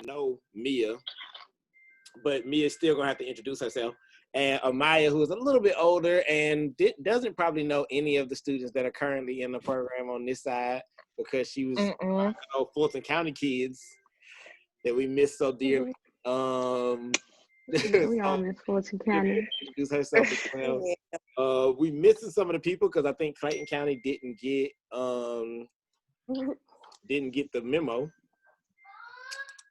know Mia, but Mia's still gonna have to introduce herself. And Amaya, who is a little bit older and doesn't probably know any of the students that are currently in the program on this side because she was Fulton County kids that we miss so dearly. We all miss Fulton County. Introduce herself as well. We missing some of the people because I think Clayton County didn't get the memo.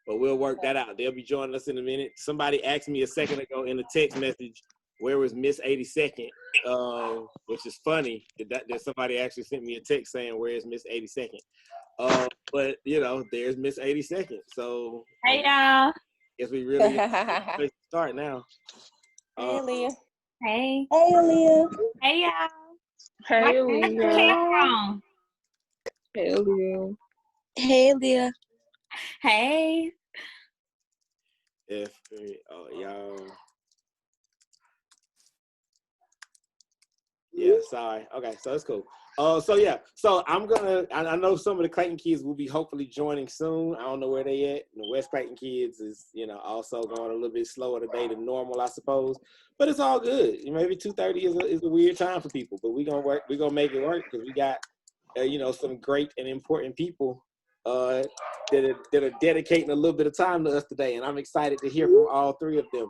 But we'll work that out. They'll be joining us in a minute. Somebody asked me a second ago in a text message, where was Miss 82nd? Which is funny that somebody actually sent me a text saying, where is Miss 82nd? But, there's Miss 82nd. So, hey, y'all. Guess we really start now. Hey, Leah. Hey. Hey, Leah. Hey, y'all. Hey, Leah. Hey, Leah. Hey, Leah. Hey. Y'all. Yeah, sorry. Okay, so it's cool. So I know some of the Clayton kids will be hopefully joining soon. I don't know where they at. The West Clayton kids is, also going a little bit slower today than normal, I suppose. But it's all good. Maybe 2:30 is a weird time for people, but we're gonna make it work because we got some great and important people that are dedicating a little bit of time to us today, and I'm excited to hear from all three of them.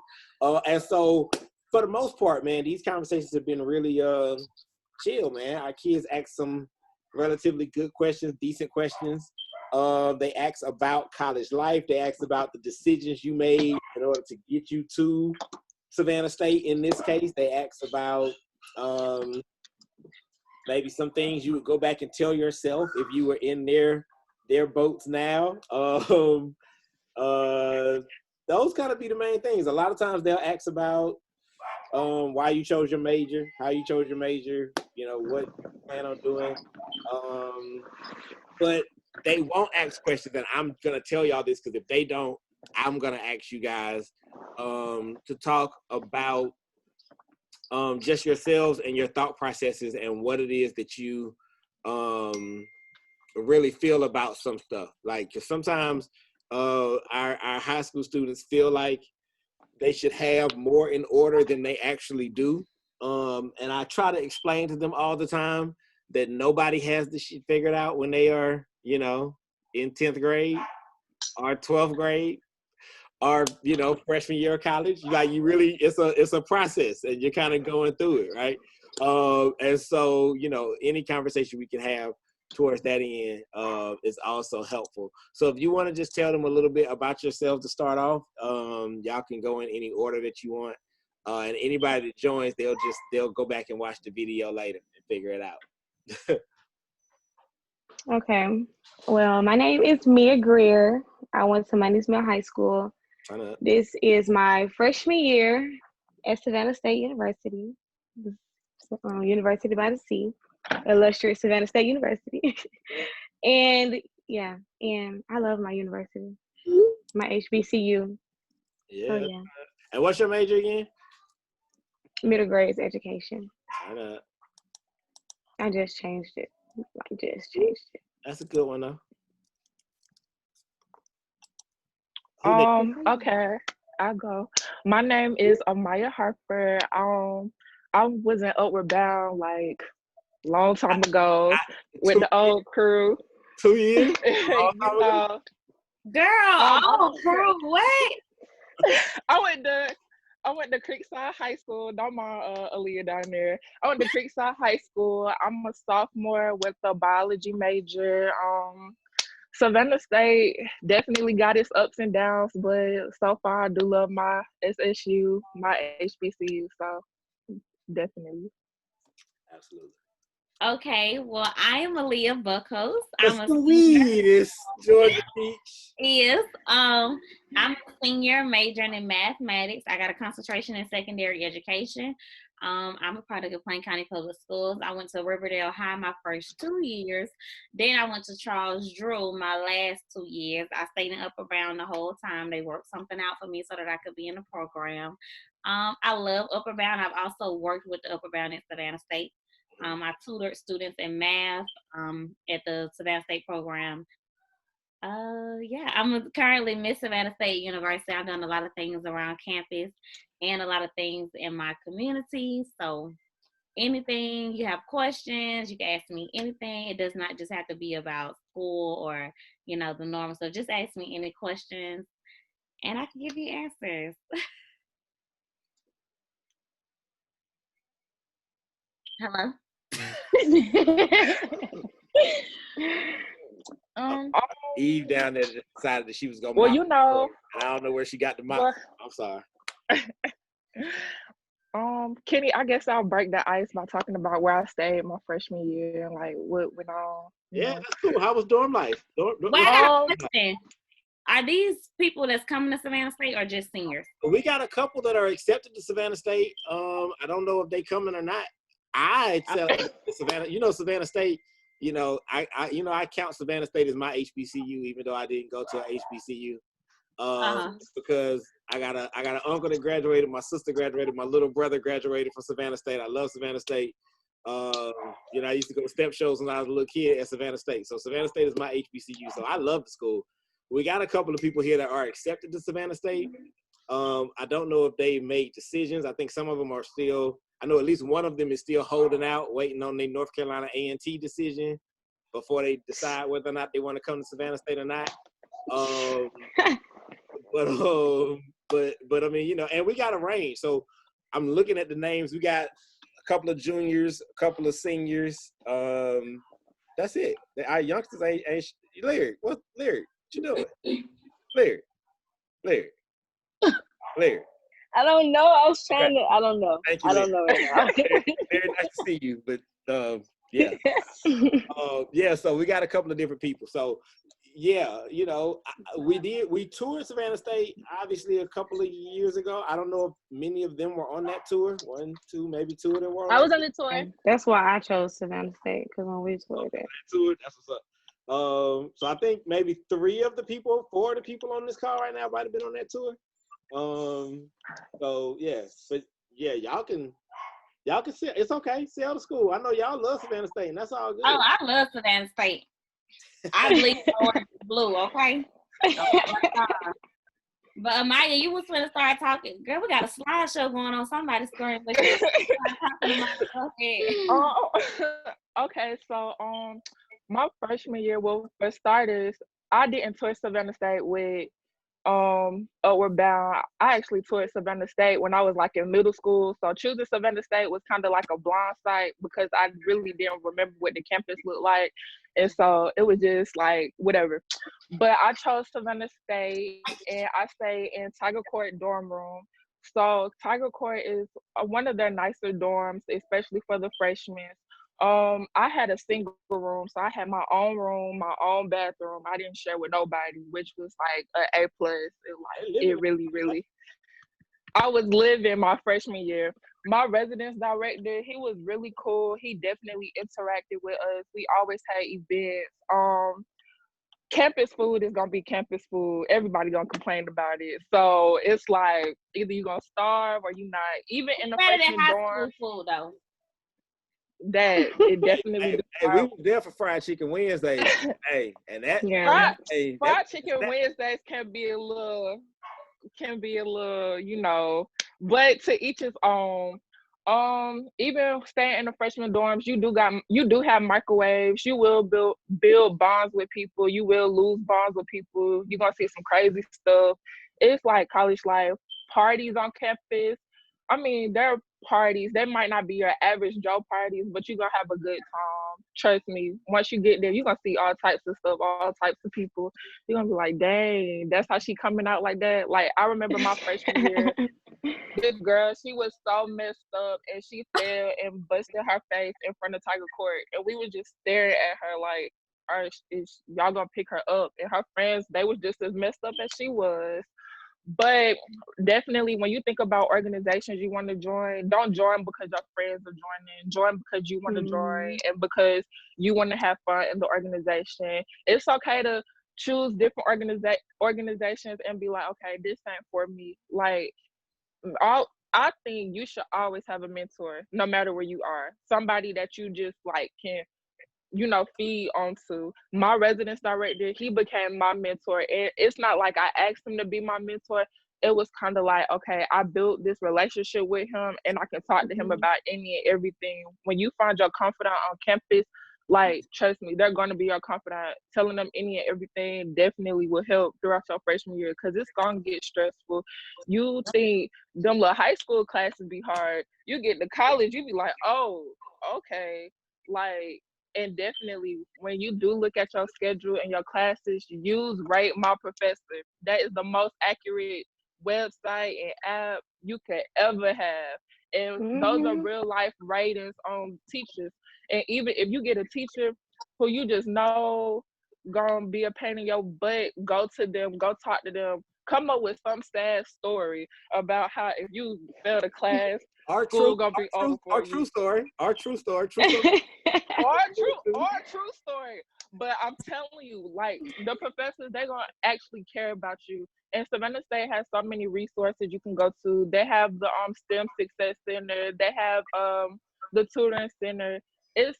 And so, for the most part, man, these conversations have been really chill, man. Our kids ask some relatively good questions, decent questions. They ask about college life. They ask about the decisions you made in order to get you to Savannah State. In this case, they ask about maybe some things you would go back and tell yourself if you were in their boats now. Those kind of be the main things. A lot of times they'll ask about why you chose your major, how you chose your major, what you plan on doing. But they won't ask questions, and I'm gonna tell y'all this because if they don't, I'm gonna ask you guys to talk about just yourselves and your thought processes and what it is that you really feel about some stuff. Like, 'cause sometimes our high school students feel like they should have more in order than they actually do. And I try to explain to them all the time that nobody has this shit figured out when they are, in 10th grade or 12th grade or, freshman year of college. Like, you really, it's a process and you're kind of going through it, right? And so, any conversation we can have towards that end is also helpful. So if you want to just tell them a little bit about yourself to start off, y'all can go in any order that you want. And anybody that joins, they'll go back and watch the video later and figure it out. Okay. Well, my name is Mia Greer. I went to Moneysmill High School. This is my freshman year at Savannah State University, University by the Sea, illustrious Savannah State University. And I love my university, my HBCU. Yeah. So, yeah. And what's your major again? Middle grades education. I just changed it. That's a good one, though. Okay, I'll go. My name is Amaya Harper. I was in Upward Bound like long time ago with the old crew. 2 years? Girl, old crew, what? I went to Creekside High School. Don't mind Aaliyah down there. I went to Creekside High School. I'm a sophomore with a biology major. Savannah State definitely got its ups and downs, but so far I do love my SSU, my HBCU, so definitely. Absolutely. Okay, well, I am Aaliyah Buckhouse. I'm a sweetest Georgia Peach. I'm a senior majoring in mathematics. I got a concentration in secondary education. I'm a product of Plain County Public Schools. I went to Riverdale High my first 2 years. Then I went to Charles Drew my last 2 years. I stayed in Upper Bound the whole time. They worked something out for me so that I could be in the program. I love Upper Bound. I've also worked with the Upper Bound at Savannah State. I tutored students in math at the Savannah State program Yeah, I'm currently Miss Savannah State University. I've done a lot of things around campus and a lot of things in my community. So anything you have questions, you can ask me anything. It does not just have to be about school or, the normal. So just ask me any questions and I can give you answers. Hello? Eve down there decided that she was gonna. Well, I don't know where she got the mop. Well, I'm sorry. Kenny, I guess I'll break the ice by talking about where I stayed my freshman year and like what went on. Yeah, that's cool. How was dorm life? Well, I got a question. Are these people that's coming to Savannah State or just seniors? We got a couple that are accepted to Savannah State. I don't know if they coming or not. I accept Savannah. Savannah State. I count Savannah State as my HBCU, even though I didn't go to a HBCU. Because I got an uncle that graduated, my sister graduated, my little brother graduated from Savannah State. I love Savannah State. I used to go to step shows when I was a little kid at Savannah State. So Savannah State is my HBCU. So I love the school. We got a couple of people here that are accepted to Savannah State. I don't know if they made decisions. I think some of them are still, I know at least one of them is still holding out, waiting on their North Carolina A&T decision before they decide whether or not they want to come to Savannah State or not. But I mean, and we got a range. So I'm looking at the names. We got a couple of juniors, a couple of seniors. That's it. Our youngsters ain't Larry. What you doing? Larry. I don't know. I was trying to. I don't know. Thank you, I don't know right now. very nice to see you. But yeah. So we got a couple of different people. So yeah, we toured Savannah State obviously a couple of years ago. I don't know if many of them were on that tour. 1, 2, maybe 2 of them were on. I was on the tour. That's why I chose Savannah State, because when we toured it. That's what's up. So I think maybe 4 of the people on this call right now might have been on that tour. So yeah, but yeah, y'all can sell. It's okay. Sell the school. I know y'all love Savannah State, and that's all good. Oh, I love Savannah State. I bleed orange and blue. Okay. But Amaya, you was gonna start talking. Girl, we got a slideshow going on. Somebody's screen. Okay, so my freshman year, well, for starters, I didn't tour Savannah State with Upward Bound. I actually toured Savannah State when I was like in middle school. So choosing Savannah State was kind of like a blind sight because I really didn't remember what the campus looked like. And so it was just like whatever. But I chose Savannah State and I stayed in Tiger Court dorm room. So Tiger Court is one of their nicer dorms, especially for the freshmen. I had a single room, so I had my own room, my own bathroom. I didn't share with nobody, which was like an A+. It really. I was living my freshman year. My residence director, he was really cool. He definitely interacted with us. We always had events. Campus food is gonna be campus food. Everybody gonna complain about it. So it's like either you gonna starve or you not. Even in the freshman dorm, food though. That it definitely. Hey, we were there for fried chicken Wednesdays. Hey, and that fried chicken Wednesdays can be a little, but to each his own. Even staying in the freshman dorms, you do have microwaves. You will build bonds with people. You will lose bonds with people. You're gonna see some crazy stuff. It's like college life. Parties on campus. I mean, there are parties. They might not be your average Joe parties, but you're gonna have a good time. Trust me. Once you get there, you're gonna see all types of stuff, all types of people. You're gonna be like, dang, that's how she coming out like that. Like, I remember my freshman year, this girl, she was so messed up and she fell and busted her face in front of Tiger Court. And we were just staring at her like, is y'all gonna pick her up? And her friends, they was just as messed up as she was. But definitely when you think about organizations you want to join, don't join because your friends are joining. Join because you want to join and because you want to have fun in the organization. It's okay to choose different organizations and be like, okay, this ain't for me. Like, I think you should always have a mentor, no matter where you are. Somebody that you just like can feed onto. My residence director, he became my mentor. And it's not like I asked him to be my mentor. It was kind of like, okay, I built this relationship with him and I can talk to him about any and everything. When you find your confidant on campus, like, trust me, they're going to be your confidant. Telling them any and everything definitely will help throughout your freshman year, because it's going to get stressful. You think them little high school classes be hard. You get to college, you be like, oh, okay. Like, and definitely when you do look at your schedule and your classes, use Rate My Professor. That is the most accurate website and app you could ever have. And those are real life ratings on teachers. And even if you get a teacher who you just know gonna be a pain in your butt, go to them, go talk to them, come up with some sad story about how if you failed a class, school gonna be over for you. Our true story. Or true story. But I'm telling you, like, the professors, they're gonna actually care about you. And Savannah State has so many resources you can go to. They have the STEM Success Center. They have the tutoring center. It's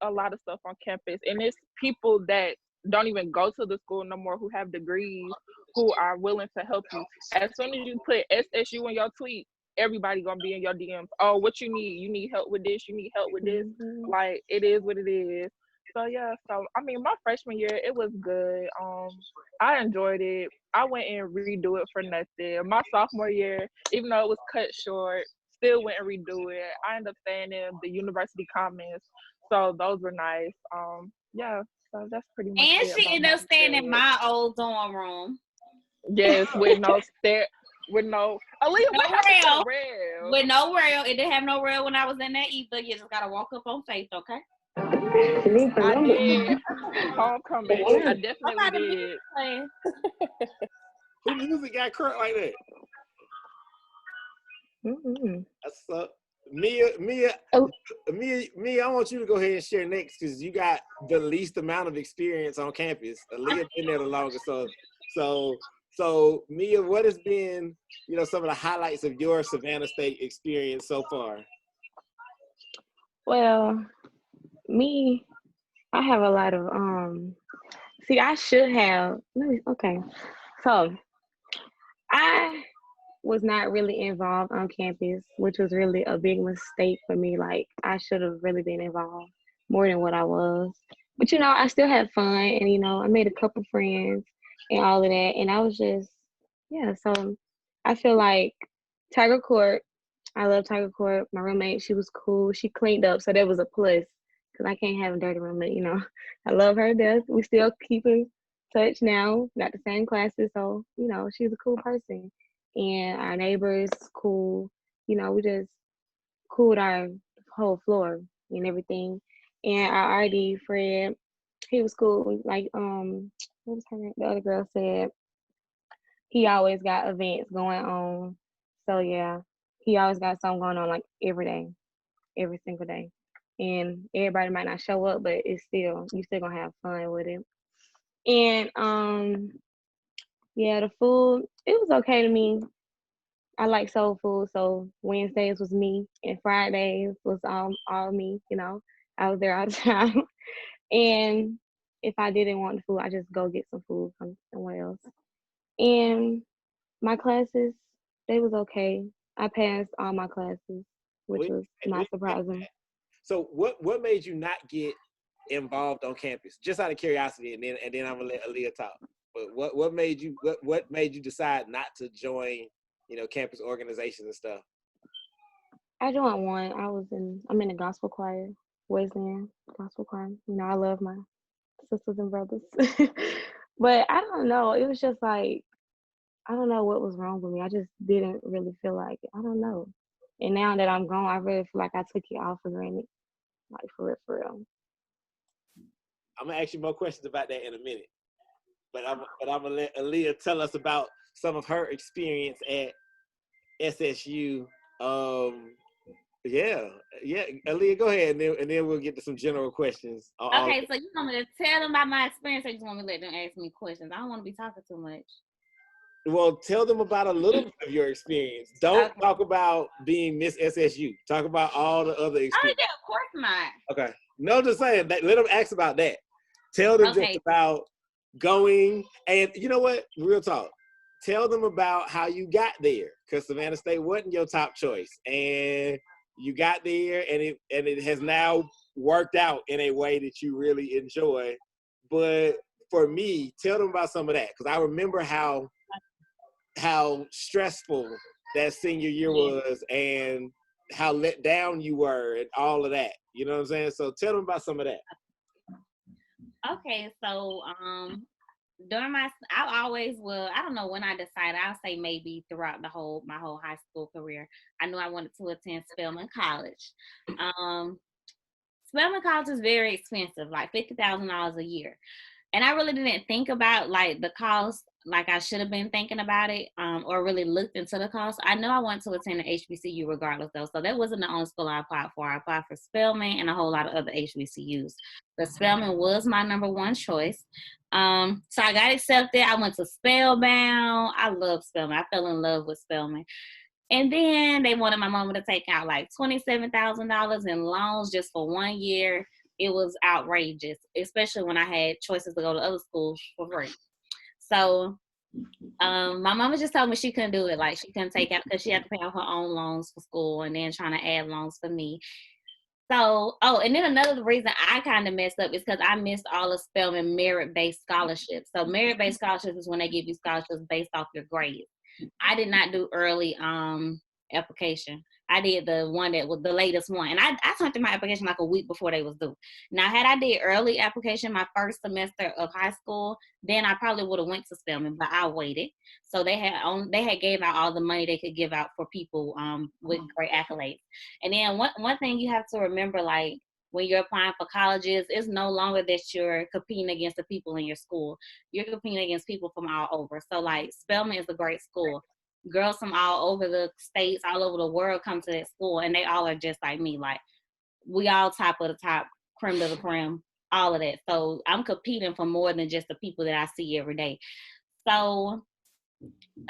a lot of stuff on campus, and it's people that don't even go to the school no more who have degrees who are willing to help you. As soon as you put SSU in your tweet, everybody gonna be in your DMs. Oh, what you need? You need help with this? You need help with this? Like, it is what it is. So yeah, I mean, my freshman year, it was good. I enjoyed it. I went and redo it for nothing. My sophomore year, even though it was cut short, still went and redo it. I ended up staying in the University Commons, so those were nice. Yeah, so that's pretty much and it. And she ended up staying in my old dorm room. Yes, with no with no Aaliyah, no rail. With no rail. It didn't have no rail when I was in there either. You just gotta walk up on faith, okay? I did. Homecoming. I definitely did. Who music got crunk like that? That's Mia, I want you to go ahead and share next, because you got the least amount of experience on campus. Aaliyah been there the longest. So Mia, what has been, some of the highlights of your Savannah State experience so far? Well, I have a lot of I should have so I was not really involved on campus, which was really a big mistake for me. Like, I should have really been involved more than what I was. But I still had fun, and I made a couple friends and all of that, and I was just so I feel like Tiger Court, I love Tiger Court. My roommate, she was cool. She cleaned up, so that was a plus, because I can't have a dirty roommate, I love her to death. We still keep in touch now, not the same classes, so, she's a cool person. And our neighbors, cool. We just cooled our whole floor and everything. And our RD, Fred, he was cool. Like, what was her name? The other girl said he always got events going on. So, yeah, he always got something going on, like, every day, every single day. And everybody might not show up, but you still gonna have fun with it. And the food, it was okay to me. I like soul food, so Wednesdays was me and Fridays was all me, I was there all the time. And if I didn't want the food, I just go get some food from somewhere else. And my classes, they was okay. I passed all my classes, which was not surprising. So what made you not get involved on campus? Just out of curiosity, and then I'm gonna let Aaliyah talk. But what made you decide not to join, campus organizations and stuff? I joined one. I'm in the gospel choir, Wesleyan gospel choir. I love my sisters and brothers. But I don't know. It was just like, I don't know what was wrong with me. I just didn't really feel like it. I don't know. And now that I'm gone, I really feel like I took it all for granted. Like, for real. I'm gonna ask you more questions about that in a minute. But I'm gonna let Aaliyah tell us about some of her experience at SSU. Aaliyah, go ahead, and then we'll get to some general questions. Okay, so you want me to tell them about my experience, or you just want me to let them ask me questions? I don't want to be talking too much. Well, tell them about a little bit of your experience. Don't talk about being Miss SSU. Talk about all the other experiences. Oh, yeah, of course not. Okay. No, just saying that. Let them ask about that. Tell them just about going, and you know what? Real talk. Tell them about how you got there, because Savannah State wasn't your top choice, and you got there, and it has now worked out in a way that you really enjoy. But for me, tell them about some of that, because I remember how stressful that senior year was, and how let down you were, and all of that. You know what I'm saying? So tell them about some of that. Okay, so during I always will. I don't know when I decided. I'll say maybe throughout my whole high school career. I knew I wanted to attend Spelman College. Spelman College is very expensive, like $50,000 a year. And I really didn't think about like the cost like I should have been thinking about it, or really looked into the cost. I know I wanted to attend an HBCU regardless though. So that wasn't the only school I applied for. I applied for Spelman and a whole lot of other HBCUs. But Spelman was my number one choice. So I got accepted. I went to Spellbound. I love Spelman. I fell in love with Spelman. And then they wanted my mama to take out like $27,000 in loans just for 1 year. It was outrageous, especially when I had choices to go to other schools for free. So my mama just told me she couldn't do it. Like she couldn't take out because she had to pay off her own loans for school and then trying to add loans for me. So, and then another reason I kind of messed up is because I missed all of Spelman merit-based scholarships. So merit-based scholarships is when they give you scholarships based off your grades. I did not do early application. I did the one that was the latest one. And I turned in my application like a week before they was due. Now, had I did early application my first semester of high school, then I probably would have went to Spelman, but I waited. So they had gave out all the money they could give out for people with great accolades. And then one thing you have to remember, like, when you're applying for colleges, it's no longer that you're competing against the people in your school. You're competing against people from all over. So, like, Spelman is a great school. Girls from all over the states, all over the world come to that school, and they all are just like me. Like, we all top of the top, creme de la creme, all of that. So I'm competing for more than just the people that I see every day. So,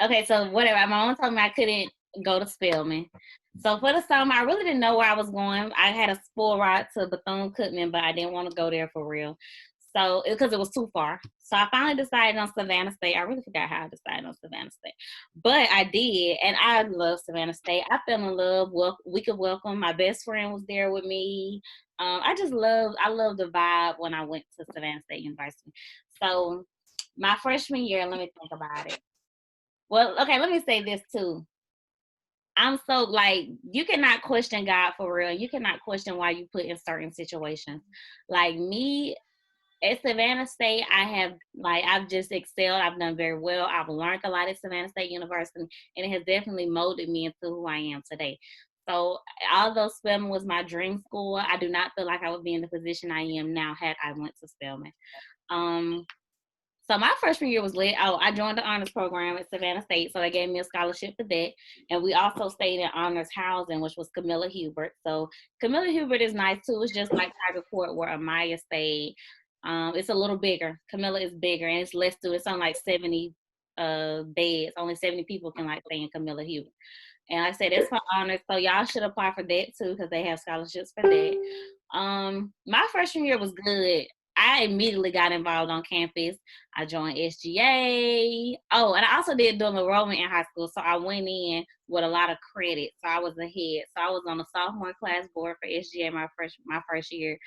okay, so whatever. My mom told me I couldn't go to Spelman. So for the summer, I really didn't know where I was going. I had a spoil ride to Bethune-Cookman, but I didn't want to go there for real. So, because it was too far. So I finally decided on Savannah State. I really forgot how I decided on Savannah State. But I did, and I love Savannah State. I fell in love. We could welcome. My best friend was there with me. I love the vibe when I went to Savannah State University. So my freshman year, let me think about it. Well, okay, let me say this too. I'm so, like, you cannot question God for real. You cannot question why you put in certain situations. Like me, at Savannah State, I've just excelled. I've done very well. I've learned a lot at Savannah State University, and it has definitely molded me into who I am today. So although Spelman was my dream school, I do not feel like I would be in the position I am now had I went to Spelman. So my freshman year was lit. I joined the honors program at Savannah State, so they gave me a scholarship for that. And we also stayed in honors housing, which was Camilla Hubert. So Camilla Hubert is nice too. It's just like Tiger Court where Amaya stayed. It's a little bigger. Camilla is bigger, and it's less students. It's on like 70 beds. Only 70 people can like stay in Camilla Hubert. And like I said, it's for honors, so y'all should apply for that too because they have scholarships for that. My freshman year was good. I immediately got involved on campus. I joined SGA. Oh, and I also did dual enrollment in high school, so I went in with a lot of credit. So I was ahead. So I was on the sophomore class board for SGA my first year.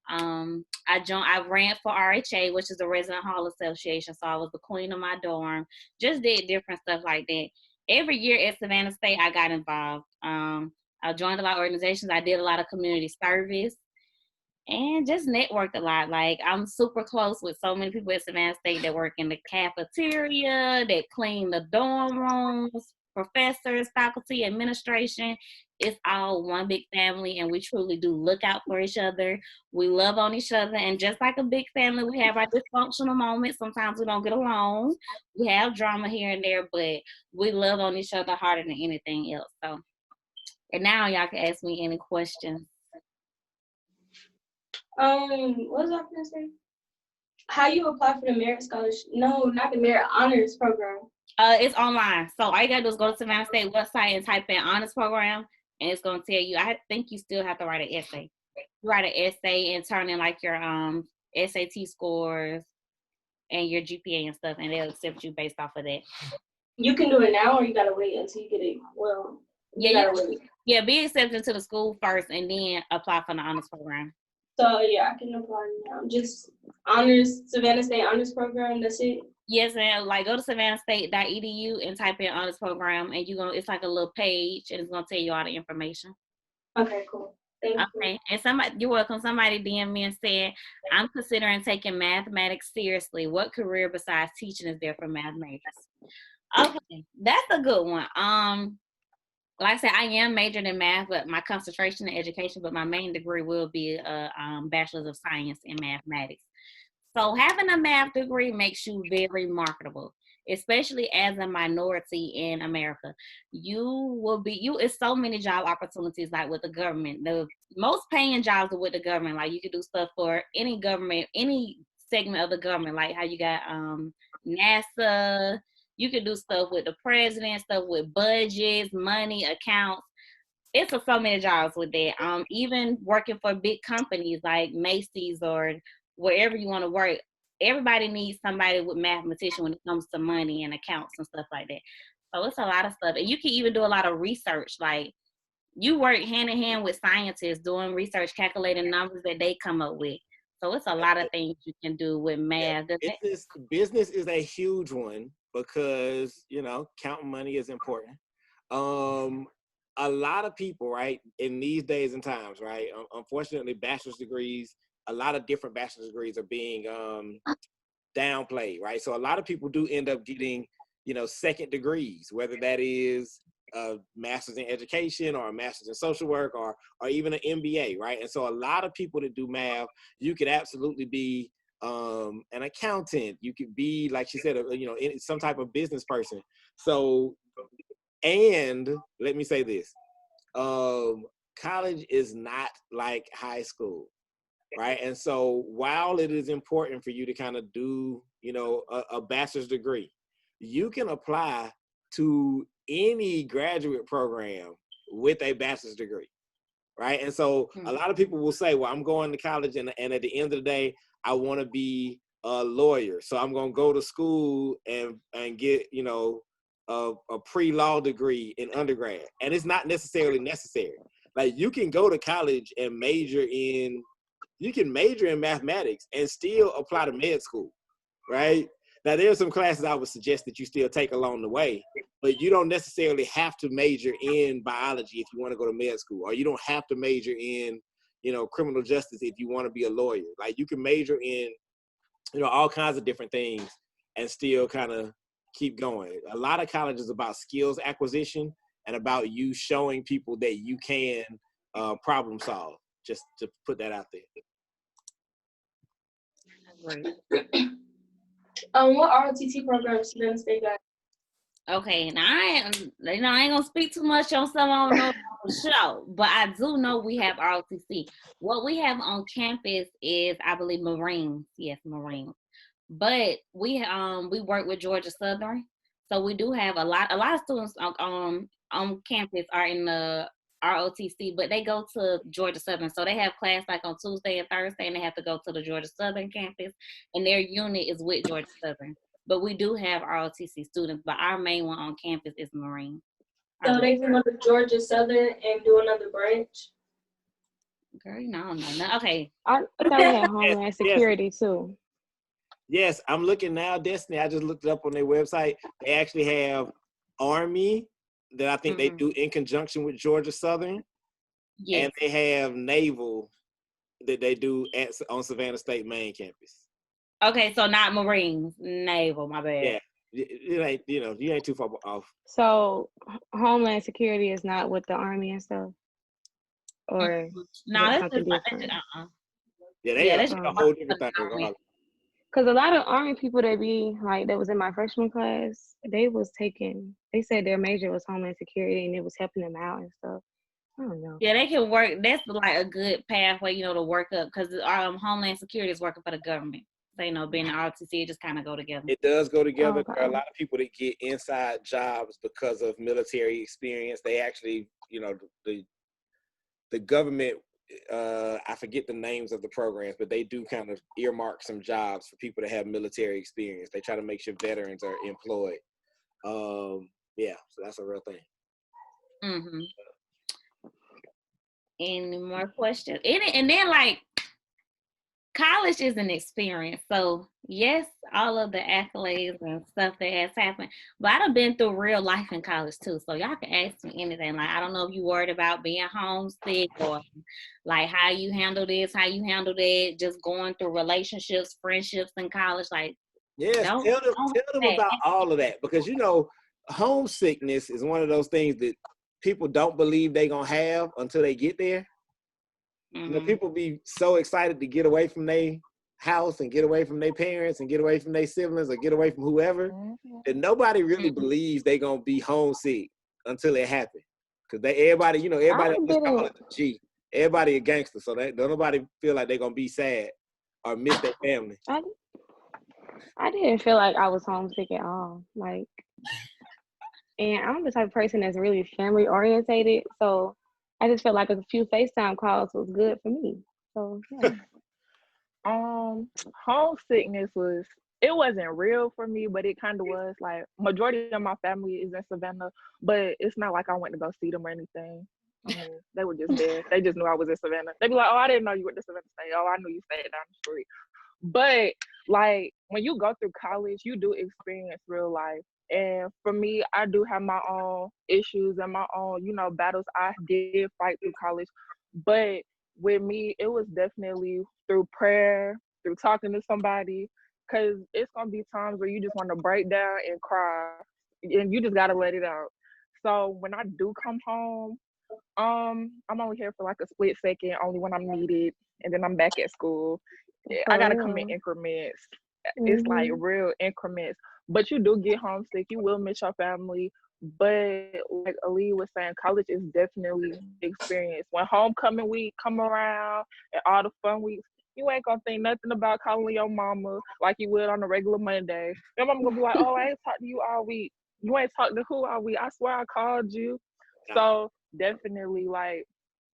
I ran for RHA, which is the Resident Hall Association. So I was the queen of my dorm. Just did different stuff like that. Every year at Savannah State, I got involved. I joined a lot of organizations. I did a lot of community service. And just networked a lot. Like, I'm super close with so many people at Savannah State that work in the cafeteria, that clean the dorm rooms, professors, faculty, administration. It's all one big family, and we truly do look out for each other. We love on each other, and just like a big family, we have our dysfunctional moments. Sometimes we don't get along. We have drama here and there, but we love on each other harder than anything else. So, and now y'all can ask me any questions. What was I gonna say? How you apply for the merit scholarship? No, not the merit honors program. It's online. So all you gotta do is go to Savannah State website and type in honors program, and it's gonna tell you. I think you still have to write an essay. write an essay and turn in like your SAT scores and your GPA and stuff, and they'll accept you based off of that. You can do it now, or you gotta wait until you get it. Well, you gotta wait. Yeah, be accepted to the school first, and then apply for the honors program. So yeah, I can apply now. Just honors, Savannah State honors program. That's it. Yes, and like go to savannahstate.edu and type in honors program, and it's like a little page, and it's gonna tell you all the information. Okay, cool. Thank you. And you're welcome. Somebody DM me and said, I'm considering taking mathematics seriously. What career besides teaching is there for mathematics? Okay, that's a good one. Like I said, I am majoring in math, but my concentration in education, but my main degree will be a bachelor's of science in mathematics. So having a math degree makes you very marketable, especially as a minority in America. It's so many job opportunities like with the government. The most paying jobs are with the government. Like you can do stuff for any government, any segment of the government, like how you got NASA. You can do stuff with the president, stuff with budgets, money, accounts. It's so many jobs with that. Even working for big companies like Macy's or wherever you want to work, everybody needs somebody with mathematician when it comes to money and accounts and stuff like that. So it's a lot of stuff. And you can even do a lot of research. Like you work hand in hand with scientists doing research, calculating numbers that they come up with. So it's a lot of things you can do with math. Business is a huge one because, counting money is important. A lot of people, right, in these days and times, right, unfortunately, bachelor's degrees, a lot of different bachelor's degrees are being downplayed, right? So a lot of people do end up getting, second degrees, whether that is a master's in education or a master's in social work or even an MBA, right? And so a lot of people that do math, you could absolutely be an accountant. You could be, like she said, some type of business person. So, and let me say this, college is not like high school. Right. And so while it is important for you to kind of do, a bachelor's degree, you can apply to any graduate program with a bachelor's degree. Right. And so a lot of people will say, well, I'm going to college and at the end of the day, I want to be a lawyer. So I'm going to go to school and get, a pre-law degree in undergrad. And it's not necessarily necessary. Like you can go to college and major in mathematics and still apply to med school, right? Now, there are some classes I would suggest that you still take along the way, but you don't necessarily have to major in biology if you want to go to med school, or you don't have to major in, criminal justice if you want to be a lawyer. Like you can major in, all kinds of different things and still kind of keep going. A lot of college is about skills acquisition and about you showing people that you can problem solve, just to put that out there. Right. What ROTC programs Savannah State got? Okay, now I ain't gonna speak too much on some I don't know for sure, but I do know we have ROTC. What we have on campus is, I believe, Marines. Yes, Marines. But we work with Georgia Southern, so we do have a lot of students on campus are in the ROTC, but they go to Georgia Southern. So they have class like on Tuesday and Thursday, and they have to go to the Georgia Southern campus, and their unit is with Georgia Southern. But we do have ROTC students, but our main one on campus is Marine. So they can go to Georgia Southern and do another branch? Girl, no. Okay. I thought we had Homeland Security too. Yes, I'm looking now, Destiny. I just looked it up on their website. They actually have Army that I think they do in conjunction with Georgia Southern. Yes. And they have Naval that they do on Savannah State main campus. Okay, so not Marines, Naval, my bad. Yeah, it ain't, you ain't too far off. So Homeland Security is not with the Army and stuff? Or no, that's just different. Yeah, that's a whole different thing. Because a lot of Army people that was in my freshman class, they said their major was Homeland Security and it was helping them out and stuff. I don't know. Yeah, they can work. That's like a good pathway, to work up, because Homeland Security is working for the government. So, being an ROTC, it just kind of go together. It does go together. Okay. There are a lot of people that get inside jobs because of military experience. They actually, the government I forget the names of the programs, but they do kind of earmark some jobs for people that have military experience. They try to make sure veterans are employed. Yeah, so that's a real thing. Mm-hmm. Any more questions? And then like college is an experience. So yes, all of the accolades and stuff that has happened, but I've been through real life in college too. So y'all can ask me anything. Like, I don't know if you worried about being homesick or like how you handle this, how you handle that, just going through relationships, friendships in college. Like, yes, tell them about all of that, because you know, homesickness is one of those things that people don't believe they're gonna have until they get there. You know, people be so excited to get away from their house and get away from their parents and get away from their siblings or get away from whoever, that nobody really believes they gonna be homesick until it happens. Because everybody just call it a G. Everybody a gangster, so don't nobody feel like they gonna be sad or miss their family. I didn't feel like I was homesick at all. Like, and I'm the type of person that's really family orientated, so I just felt like a few FaceTime calls was good for me. So yeah. Homesickness wasn't real for me, but it kind of was. Like, majority of my family is in Savannah, but it's not like I went to go see them or anything. I mean, they were just there. They just knew I was in Savannah. They'd be like, "Oh, I didn't know you went to Savannah State. Oh, I knew you stayed down the street." But like, when you go through college, you do experience real life. And for me, I do have my own issues and my own, battles I did fight through college. But with me, it was definitely through prayer, through talking to somebody, because it's going to be times where you just want to break down and cry, and you just got to let it out. So when I do come home, I'm only here for like a split second, only when I'm needed, and then I'm back at school. I got to come in increments. It's like real increments. But you do get homesick. You will miss your family. But like Ali was saying, college is definitely the experience. When homecoming week come around and all the fun weeks, you ain't gonna think nothing about calling your mama like you would on a regular Monday. Your mama gonna be like, "Oh, I ain't talked to you all week. You ain't talked to who all week? I swear I called you." So definitely, like,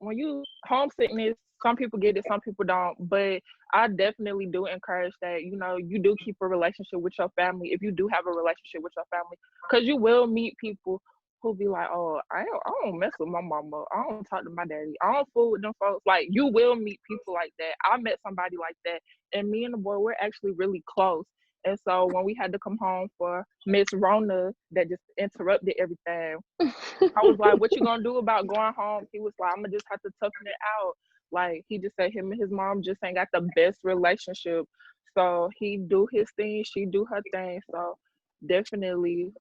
when you homesickness, some people get it, some people don't. But I definitely do encourage that, you do keep a relationship with your family if you do have a relationship with your family. Because you will meet people who'll be like, "Oh, I don't mess with my mama. I don't talk to my daddy. I don't fool with them folks." Like, you will meet people like that. I met somebody like that. And me and the boy, we're actually really close. And so when we had to come home for Miss Rona that just interrupted everything, I was like, "What you gonna do about going home?" He was like, "I'm gonna just have to toughen it out." Like, he just said him and his mom just ain't got the best relationship. So he do his thing, she do her thing. So definitely,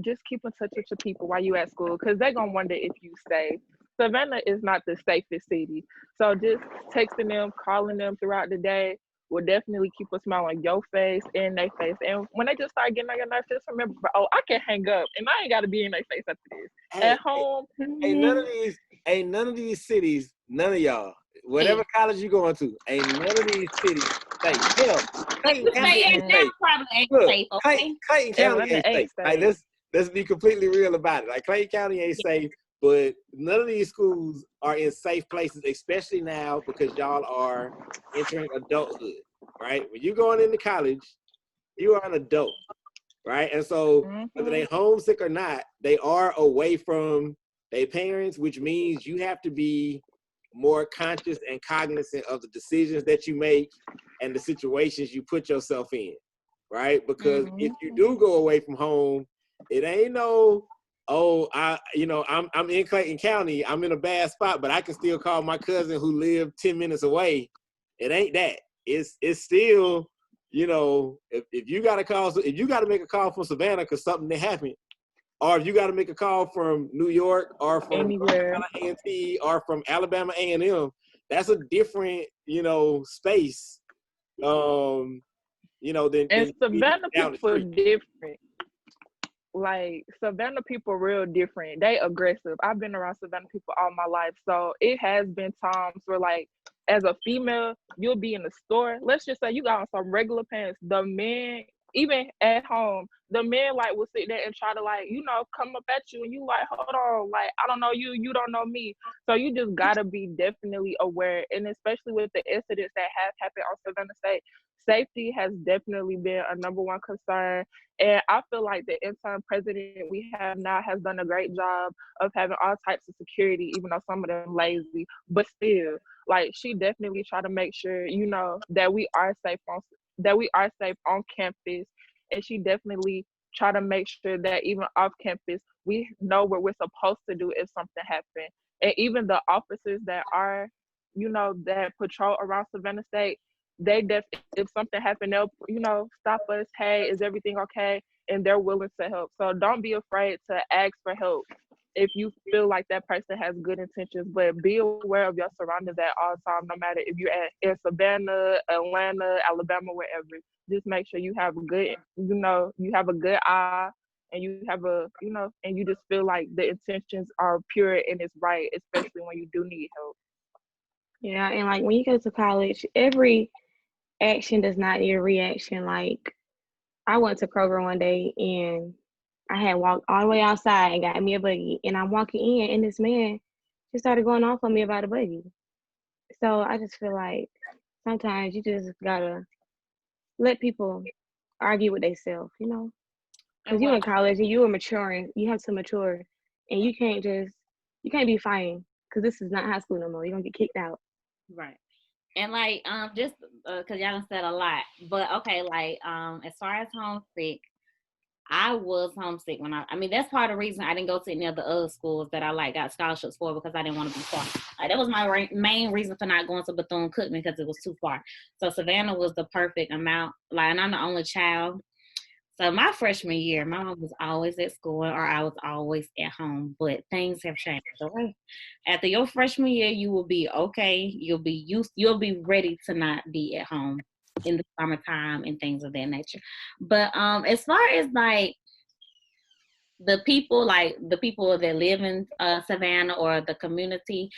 just keep in touch with your people while you at school, because they're gonna wonder if you stay. Savannah is not the safest city. So just texting them, calling them throughout the day will definitely keep a smile on your face and their face. And when they just start getting on your nerves, just remember, "Oh, I can hang up and I ain't got to be in their face after this." At home, ain't none of these cities, none of y'all, whatever college you going to, ain't none of these cities safe. Clayton County ain't safe. Clayton County ain't safe. Like, let's be completely real about it. Like, Clayton County ain't safe, but none of these schools are in safe places, especially now because y'all are entering adulthood, right? When you're going into college, you are an adult, right? And so whether they homesick or not, they are away from their parents, which means you have to be more conscious and cognizant of the decisions that you make and the situations you put yourself in, right? Because if you do go away from home, it ain't no, "Oh, I'm in Clayton County, I'm in a bad spot, but I can still call my cousin who lived 10 minutes away." It ain't that. It's still, if you got to call, if you got to make a call from Savannah because something that happened, or if you got to make a call from New York or from Alabama A&T or from Alabama A&M, that's a different, space. Than Savannah people different. Like, Savannah people real different. They aggressive. I've been around Savannah people all my life. So it has been times where, like, as a female, you'll be in the store. Let's just say you got on some regular pants. The men, even at home, the men like will sit there and try to like, you know, come up at you, and you like, hold on, like I don't know you, you don't know me. So you just gotta be definitely aware, and especially with the incidents that have happened on Savannah State, safety has definitely been a number one concern. And I feel like the interim president we have now has done a great job of having all types of security, even though some of them lazy, but still, like she definitely try to make sure, you know, that we are safe on campus. And she definitely try to make sure that even off campus, we know what we're supposed to do if something happens. And even the officers that are, you know, that patrol around Savannah State, if something happened, they'll, you know, stop us. Hey, is everything okay? And they're willing to help. So don't be afraid to ask for help if you feel like that person has good intentions, but be aware of your surroundings at all times, no matter if you're in Savannah, Atlanta, Alabama, wherever. Just make sure you have a good, you know, you have a good eye, and you have a, you know, and you just feel like the intentions are pure and it's right, especially when you do need help. Yeah, and like when you go to college, every action does not need a reaction. Like I went to Kroger one day and I had walked all the way outside and got me a buggy, and I'm walking in and this man just started going off on me about a buggy. So I just feel like sometimes you just gotta let people argue with themselves, you know, because you're in college and you are maturing. You have to mature, and you can't be fighting because this is not high school no more. You're gonna get kicked out. Right. And like just because y'all done said a lot, but okay, like as far as homesick, I was homesick when I mean that's part of the reason I didn't go to any of the other schools that I like got scholarships for, because I didn't want to be far. Like, that was my main reason for not going to Bethune-Cookman, because it was too far. So Savannah was the perfect amount. Like, and I'm the only child. So my freshman year, my mom was always at school or I was always at home, but things have changed. Okay, after your freshman year, you will be okay. You'll be ready to not be at home in the summertime and things of that nature. But as far as like the people that live in Savannah or the community,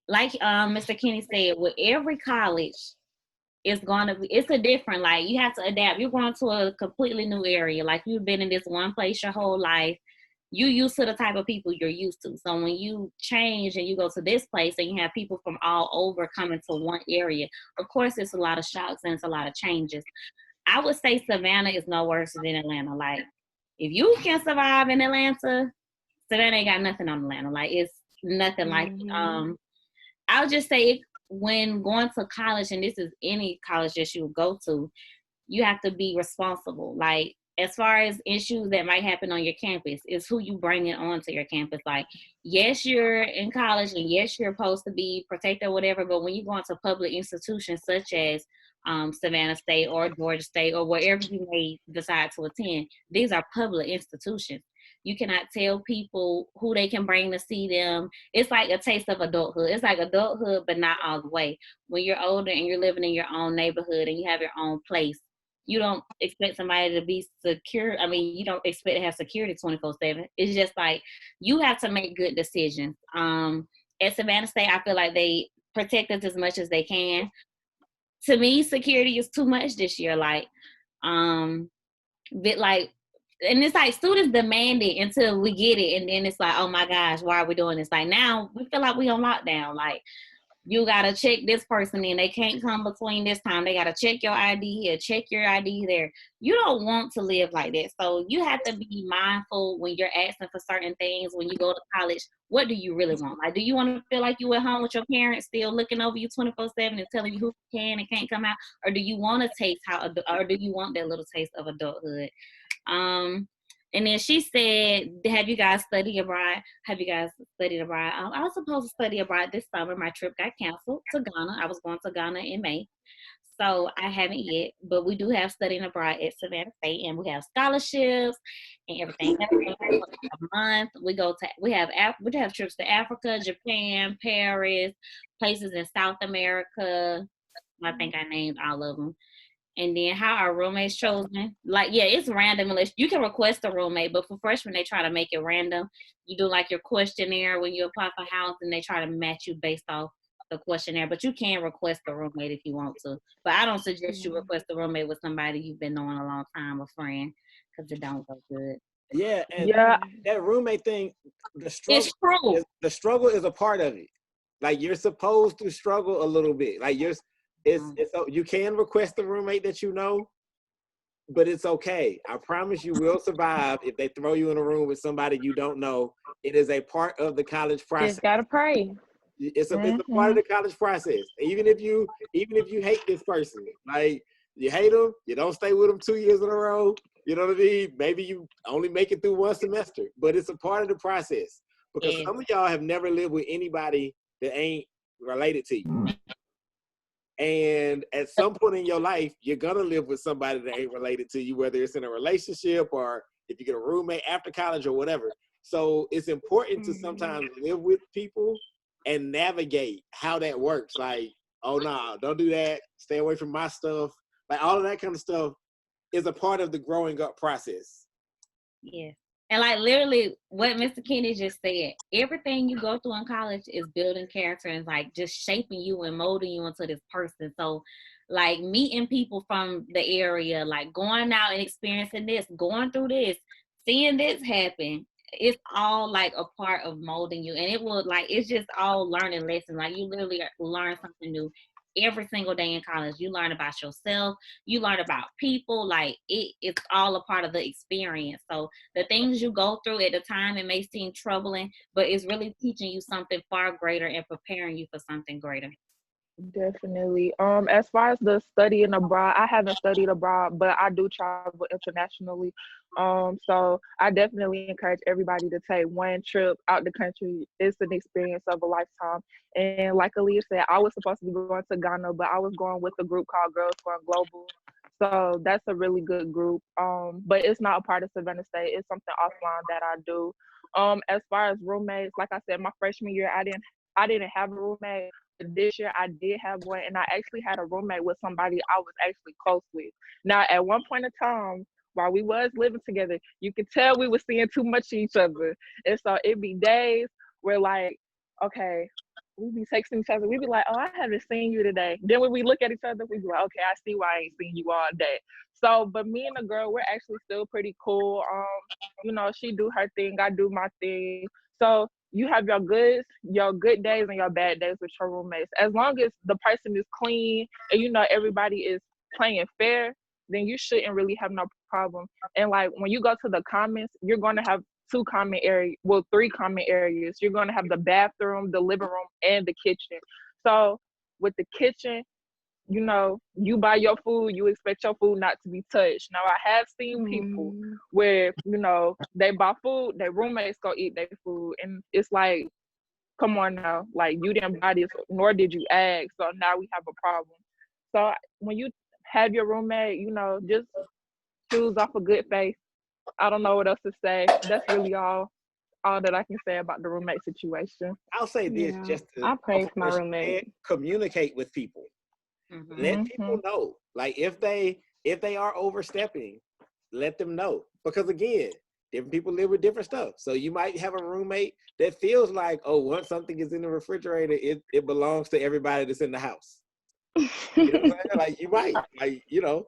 like Mr. Kenny said, with every college, it's a different, like you have to adapt. You're going to a completely new area. Like you've been in this one place your whole life. You used to the type of people you're used to. So when you change and you go to this place and you have people from all over coming to one area, of course it's a lot of shocks and it's a lot of changes. I would say Savannah is no worse than Atlanta. Like if you can survive in Atlanta, Savannah ain't got nothing on Atlanta. Like it's nothing like I would just say when going to college, and this is any college that you go to, you have to be responsible. Like as far as issues that might happen on your campus, is who you bringing onto your campus. Like, yes, you're in college and yes, you're supposed to be protected or whatever, but when you go into public institutions such as Savannah State or Georgia State or wherever you may decide to attend, these are public institutions. You cannot tell people who they can bring to see them. It's like a taste of adulthood. It's like adulthood, but not all the way. When you're older and you're living in your own neighborhood and you have your own place, you don't expect somebody to be secure. I mean, you don't expect to have security 24/7. It's just like you have to make good decisions. At Savannah State, I feel like they protect us as much as they can. To me, security is too much this year. Like, bit like, and it's like students demand it until we get it, and then it's like, oh my gosh, why are we doing this? Like now we feel like we on lockdown. Like you gotta check this person in, they can't come between this time. They gotta check your ID here, check your ID there. You don't want to live like that. So you have to be mindful when you're asking for certain things. When you go to college, what do you really want? Like, do you want to feel like you at home with your parents still looking over you 24/7 and telling you who can and can't come out, or do you want to taste or do you want that little taste of adulthood? And then she said, have you guys studied abroad? I was supposed to study abroad this summer. My trip got canceled to Ghana. I was going to Ghana in May. So I haven't yet, but we do have studying abroad at Savannah State, and we have scholarships and everything. A month we have trips to Africa, Japan, Paris, places in South America. I think I named all of them. And then how are roommates chosen? Like, yeah, it's random. You can request a roommate, but for freshmen, they try to make it random. You do like your questionnaire when you apply for house, and they try to match you based off the questionnaire. But you can request a roommate if you want to. But I don't suggest you request a roommate with somebody you've been knowing a long time, a friend. because it don't go good. Yeah, and Yeah. that roommate thing, It's true. the struggle is a part of it. Like you're supposed to struggle a little bit. Like you can request a roommate that you know, but it's okay. I promise you will survive if they throw you in a room with somebody you don't know. It is a part of the college process. Just gotta pray. It's a part of the college process. Even if you hate this person, like you hate them, you don't stay with them 2 years in a row. You know what I mean? Maybe you only make it through one semester, but it's a part of the process because some of y'all have never lived with anybody that ain't related to you. And at some point in your life, you're gonna live with somebody that ain't related to you, whether it's in a relationship or if you get a roommate after college or whatever. So it's important to sometimes live with people and navigate how that works. Like, oh no, don't do that. Stay away from my stuff. Like all of that kind of stuff is a part of the growing up process. Yeah. And like literally what Mr. Kenny just said, everything you go through in college is building character and like just shaping you and molding you into this person. So like meeting people from the area, like going out and experiencing this, going through this, seeing this happen, it's all like a part of molding you. And it will like, it's just all learning lessons. Like you literally learn something new every single day in college. You learn about yourself, you learn about people, like it's all a part of the experience. So the things you go through at the time, it may seem troubling, but it's really teaching you something far greater and preparing you for something greater. Definitely. As far as the studying abroad, I haven't studied abroad, but I do travel internationally. So I definitely encourage everybody to take one trip out the country. It's an experience of a lifetime. And like Aaliyah said, I was supposed to be going to Ghana, but I was going with a group called Girls Going Global. So that's a really good group. But it's not a part of Savannah State. It's something offline that I do. As far as roommates, like I said, my freshman year, I didn't have a roommate. This year I did have one, and I actually had a roommate with somebody I was actually close with. Now, at one point in time, while we was living together, you could tell we were seeing too much of each other. And so it'd be days where like, okay, we'd be texting each other. We'd be like, oh, I haven't seen you today. Then when we look at each other, we'd be like, okay, I see why I ain't seen you all day. So, but me and the girl, we're actually still pretty cool. You know, she do her thing, I do my thing. So you have your good days and your bad days with your roommates. As long as the person is clean and you know everybody is playing fair, then you shouldn't really have no problem. And like when you go to the comments, you're going to have three common areas. You're going to have the bathroom, the living room, and the kitchen. So with the kitchen, you know, you buy your food, you expect your food not to be touched. Now, I have seen people where, you know, they buy food, their roommates go eat their food. And it's like, come on now, like you didn't buy this, nor did you ask. So now we have a problem. So when you have your roommate, you know, just choose off a good faith. I don't know what else to say. That's really all that I can say about the roommate situation. I'll say this, just to I pray for my roommate. Communicate with people. Let people know. Like if they are overstepping, let them know. Because again, different people live with different stuff. So you might have a roommate that feels like, oh, once something is in the refrigerator, it belongs to everybody that's in the house. You know what I'm saying? Like you might, like, you know.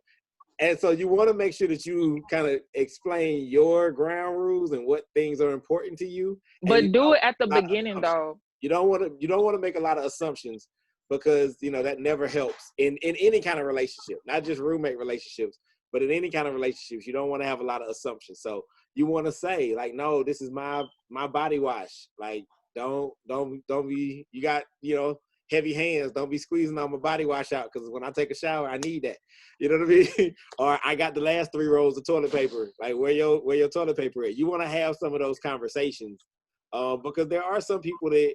And so you want to make sure that you kind of explain your ground rules and what things are important to you. But do it at the beginning though. You don't want to make a lot of assumptions, because you know that never helps in any kind of relationship, not just roommate relationships, but in any kind of relationships. You don't want to have a lot of assumptions. So you want to say like, no, this is my body wash. Like don't be, you got, you know, heavy hands, don't be squeezing on my body wash out, because when I take a shower I need that, you know what I mean? Or I got the last 3 rolls of toilet paper, like where your toilet paper at. You want to have some of those conversations, because there are some people that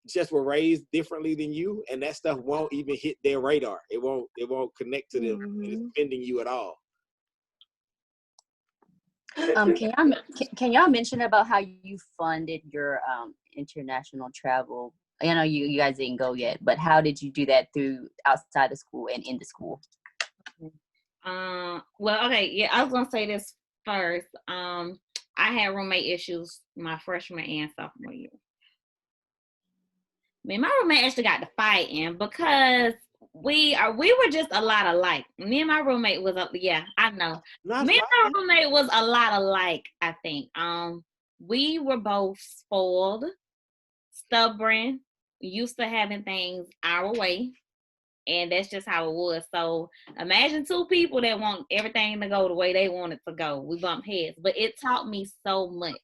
just were raised differently than you, and that stuff won't even hit their radar. It won't connect to them. It's offending you at all. Can y'all mention about how you funded your international travel? I know you guys didn't go yet, but how did you do that through outside of school and in the school? Well, okay, yeah, I was gonna say this first. I had roommate issues my freshman and sophomore year. Man, my roommate actually got to fighting because we were just a lot alike. Me and my roommate was I know. Me and my roommate was a lot alike, I think. We were both spoiled, stubborn, used to having things our way, and that's just how it was. So imagine two people that want everything to go the way they want it to go. We bumped heads, but it taught me so much.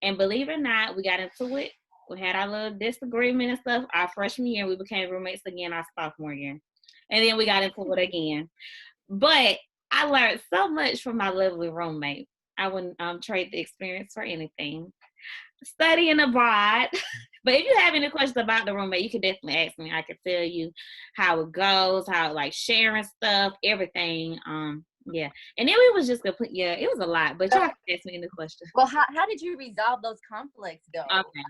And believe it or not, we got into it. We had our little disagreement and stuff. Our freshman year, we became roommates again our sophomore year. And then we got into it again. But I learned so much from my lovely roommate. I wouldn't trade the experience for anything. Studying abroad. But if you have any questions about the roommate, you can definitely ask me. I can tell you how it goes, how like sharing stuff, everything. Yeah. And then it was just it was a lot. But y'all can ask me any questions. Well, how did you resolve those conflicts though? Okay.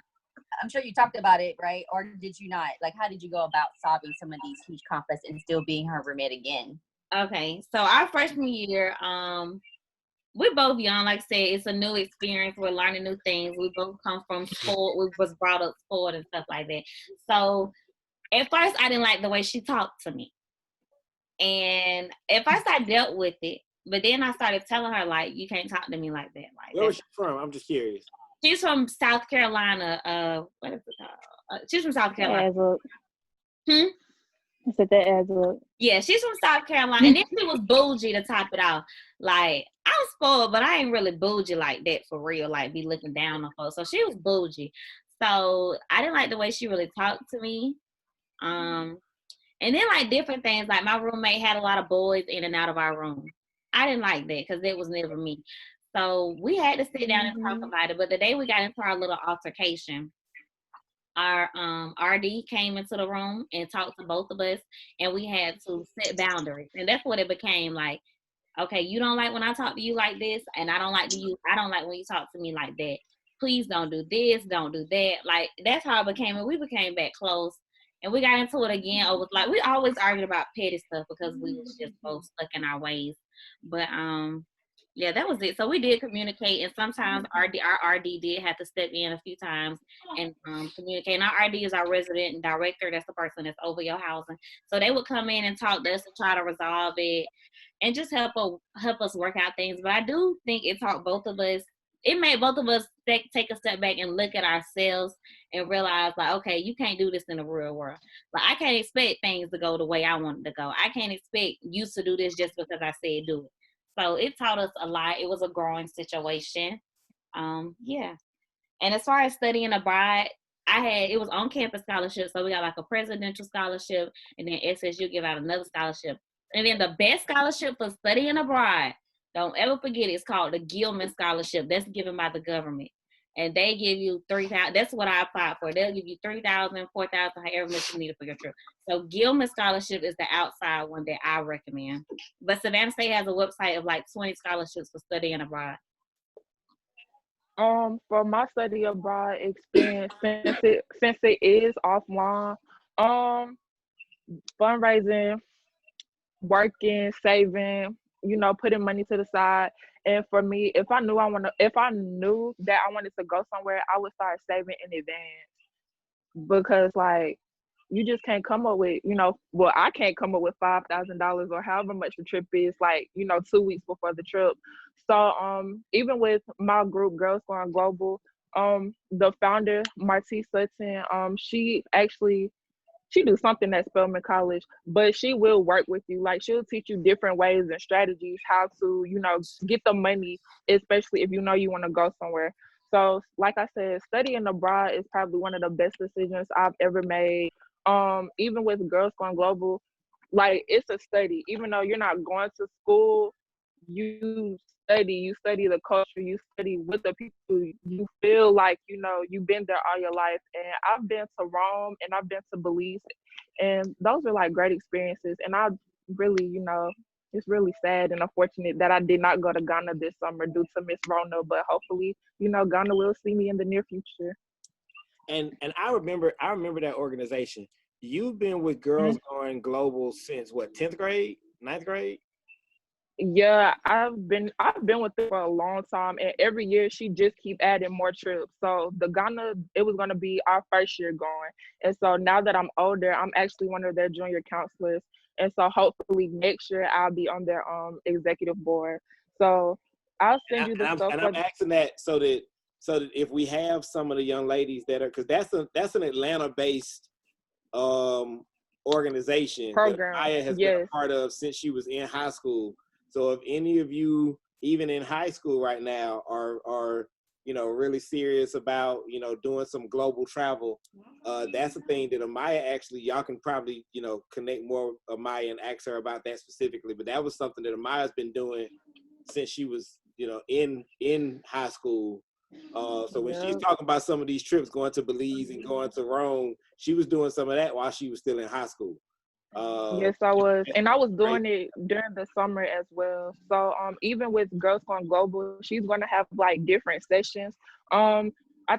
I'm sure you talked about it, right? Or did you not? Like, how did you go about solving some of these huge conflicts and still being her roommate again? Okay. So our freshman year, we're both young. Like I said, it's a new experience. We're learning new things. We both come from sport. We was brought up sport and stuff like that. So at first, I didn't like the way she talked to me. And at first, I dealt with it. But then I started telling her, like, you can't talk to me like that. Like, where was she from? I'm just curious. She's from South Carolina. What is it called? She's from South Carolina. I said that adds up. Yeah, she's from South Carolina. And then she was bougie to top it off. Like, I'm spoiled, but I ain't really bougie like that for real. Like, be looking down on folks. So she was bougie. So I didn't like the way she really talked to me. And then, like, different things. Like, my roommate had a lot of boys in and out of our room. I didn't like that because that was never me. So we had to sit down and talk about it. But the day we got into our little altercation, our RD came into the room and talked to both of us, and we had to set boundaries. And that's what it became like, okay, you don't like when I talk to you like this, and I don't like when you talk to me like that. Please don't do this, don't do that. Like, that's how it became, and we became back close. And we got into it again over, like, we always argued about petty stuff because we was just both stuck in our ways. But yeah, that was it. So we did communicate, and sometimes our RD did have to step in a few times and communicate. And our RD is our resident director. That's the person that's over your housing. So they would come in and talk to us and try to resolve it and just help us work out things. But I do think it taught both of us. It made both of us take a step back and look at ourselves and realize, like, okay, you can't do this in the real world. Like, I can't expect things to go the way I want it to go. I can't expect you to do this just because I said do it. So it taught us a lot. It was a growing situation. Yeah. And as far as studying abroad, it was on-campus scholarship. So we got like a presidential scholarship, and then SSU give out another scholarship. And then the best scholarship for studying abroad, don't ever forget, it's called the Gilman Scholarship. That's given by the government. And they give you $3,000. That's what I applied for. They'll give you $3,000, $4,000, however much you need for your trip. So Gilman Scholarship is the outside one that I recommend. But Savannah State has a website of like 20 scholarships for studying abroad. For my study abroad experience, since it is offline, fundraising, working, saving, putting money to the side. And for me, if I knew that I wanted to go somewhere, I would start saving in advance, because like, you just can't come up with, I can't come up with $5,000 or however much the trip is, like, 2 weeks before the trip. So even with my group, Girls Going Global, the founder, Martise Sutton, she do something at Spelman College, but she will work with you. Like, she'll teach you different ways and strategies how to, get the money, especially if you want to go somewhere. So like I said, studying abroad is probably one of the best decisions I've ever made. Even with Girls Going Global, like, it's a study. Even though you're not going to school, you study the culture, you study with the people, you feel like, you've been there all your life. And I've been to Rome and I've been to Belize, and those are like great experiences. And I really, it's really sad and unfortunate that I did not go to Ghana this summer due to Miss Rona, but hopefully, Ghana will see me in the near future. And I remember that organization. You've been with Girls Going Global since what, 10th grade, 9th grade? Yeah, I've been with her for a long time, and every year she just keep adding more trips. So the Ghana, it was gonna be our first year going, and so now that I'm older, I'm actually one of their junior counselors, and so hopefully next year I'll be on their executive board. So I'll send you the stuff. I'm asking that so that if we have some of the young ladies that are, because that's an Atlanta-based organization program that Maya has been a part of since she was in high school. So if any of you, even in high school right now, are really serious about doing some global travel, that's the thing that Amaya actually, y'all can probably connect more with Amaya and ask her about that specifically. But that was something that Amaya's been doing since she was in high school. So when she's talking about some of these trips, going to Belize and going to Rome, she was doing some of that while she was still in high school. Yes, I was, and I was doing it during the summer as well. So even with Girls Going Global, she's gonna have like different sessions. I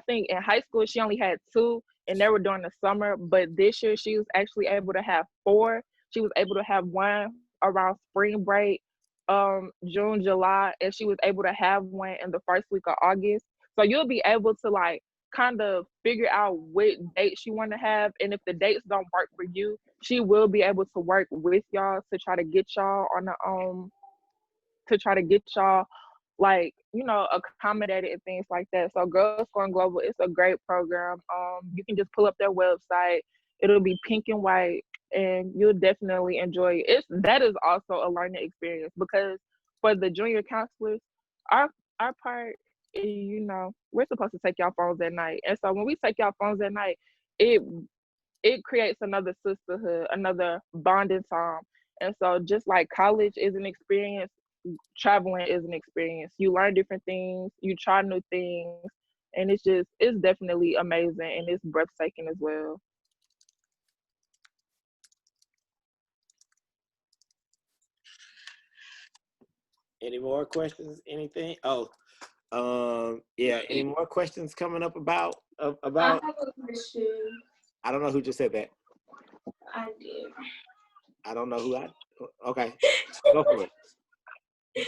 think in high school she only had 2, and they were during the summer. But this year she was actually able to have 4. She was able to have one around spring break, June, July, and she was able to have one in the first week of August. So you'll be able to like kind of figure out what dates you want to have, and if the dates don't work for you, she will be able to work with y'all to try to get y'all on the like accommodated and things like that. So Girls Going Global, it's a great program. You can just pull up their website. It'll be pink and white, and you'll definitely enjoy it. That is also a learning experience, because for the junior counselors, our part is, we're supposed to take y'all phones at night. And so when we take y'all phones at night, it creates another sisterhood, another bonding time. And so just like college is an experience, traveling is an experience. You learn different things, you try new things, and it's definitely amazing, and it's breathtaking as well. Any more questions? Anything? Any more questions coming up about? I have a question. I don't know who just said that. I did. I don't know who okay. Go for it.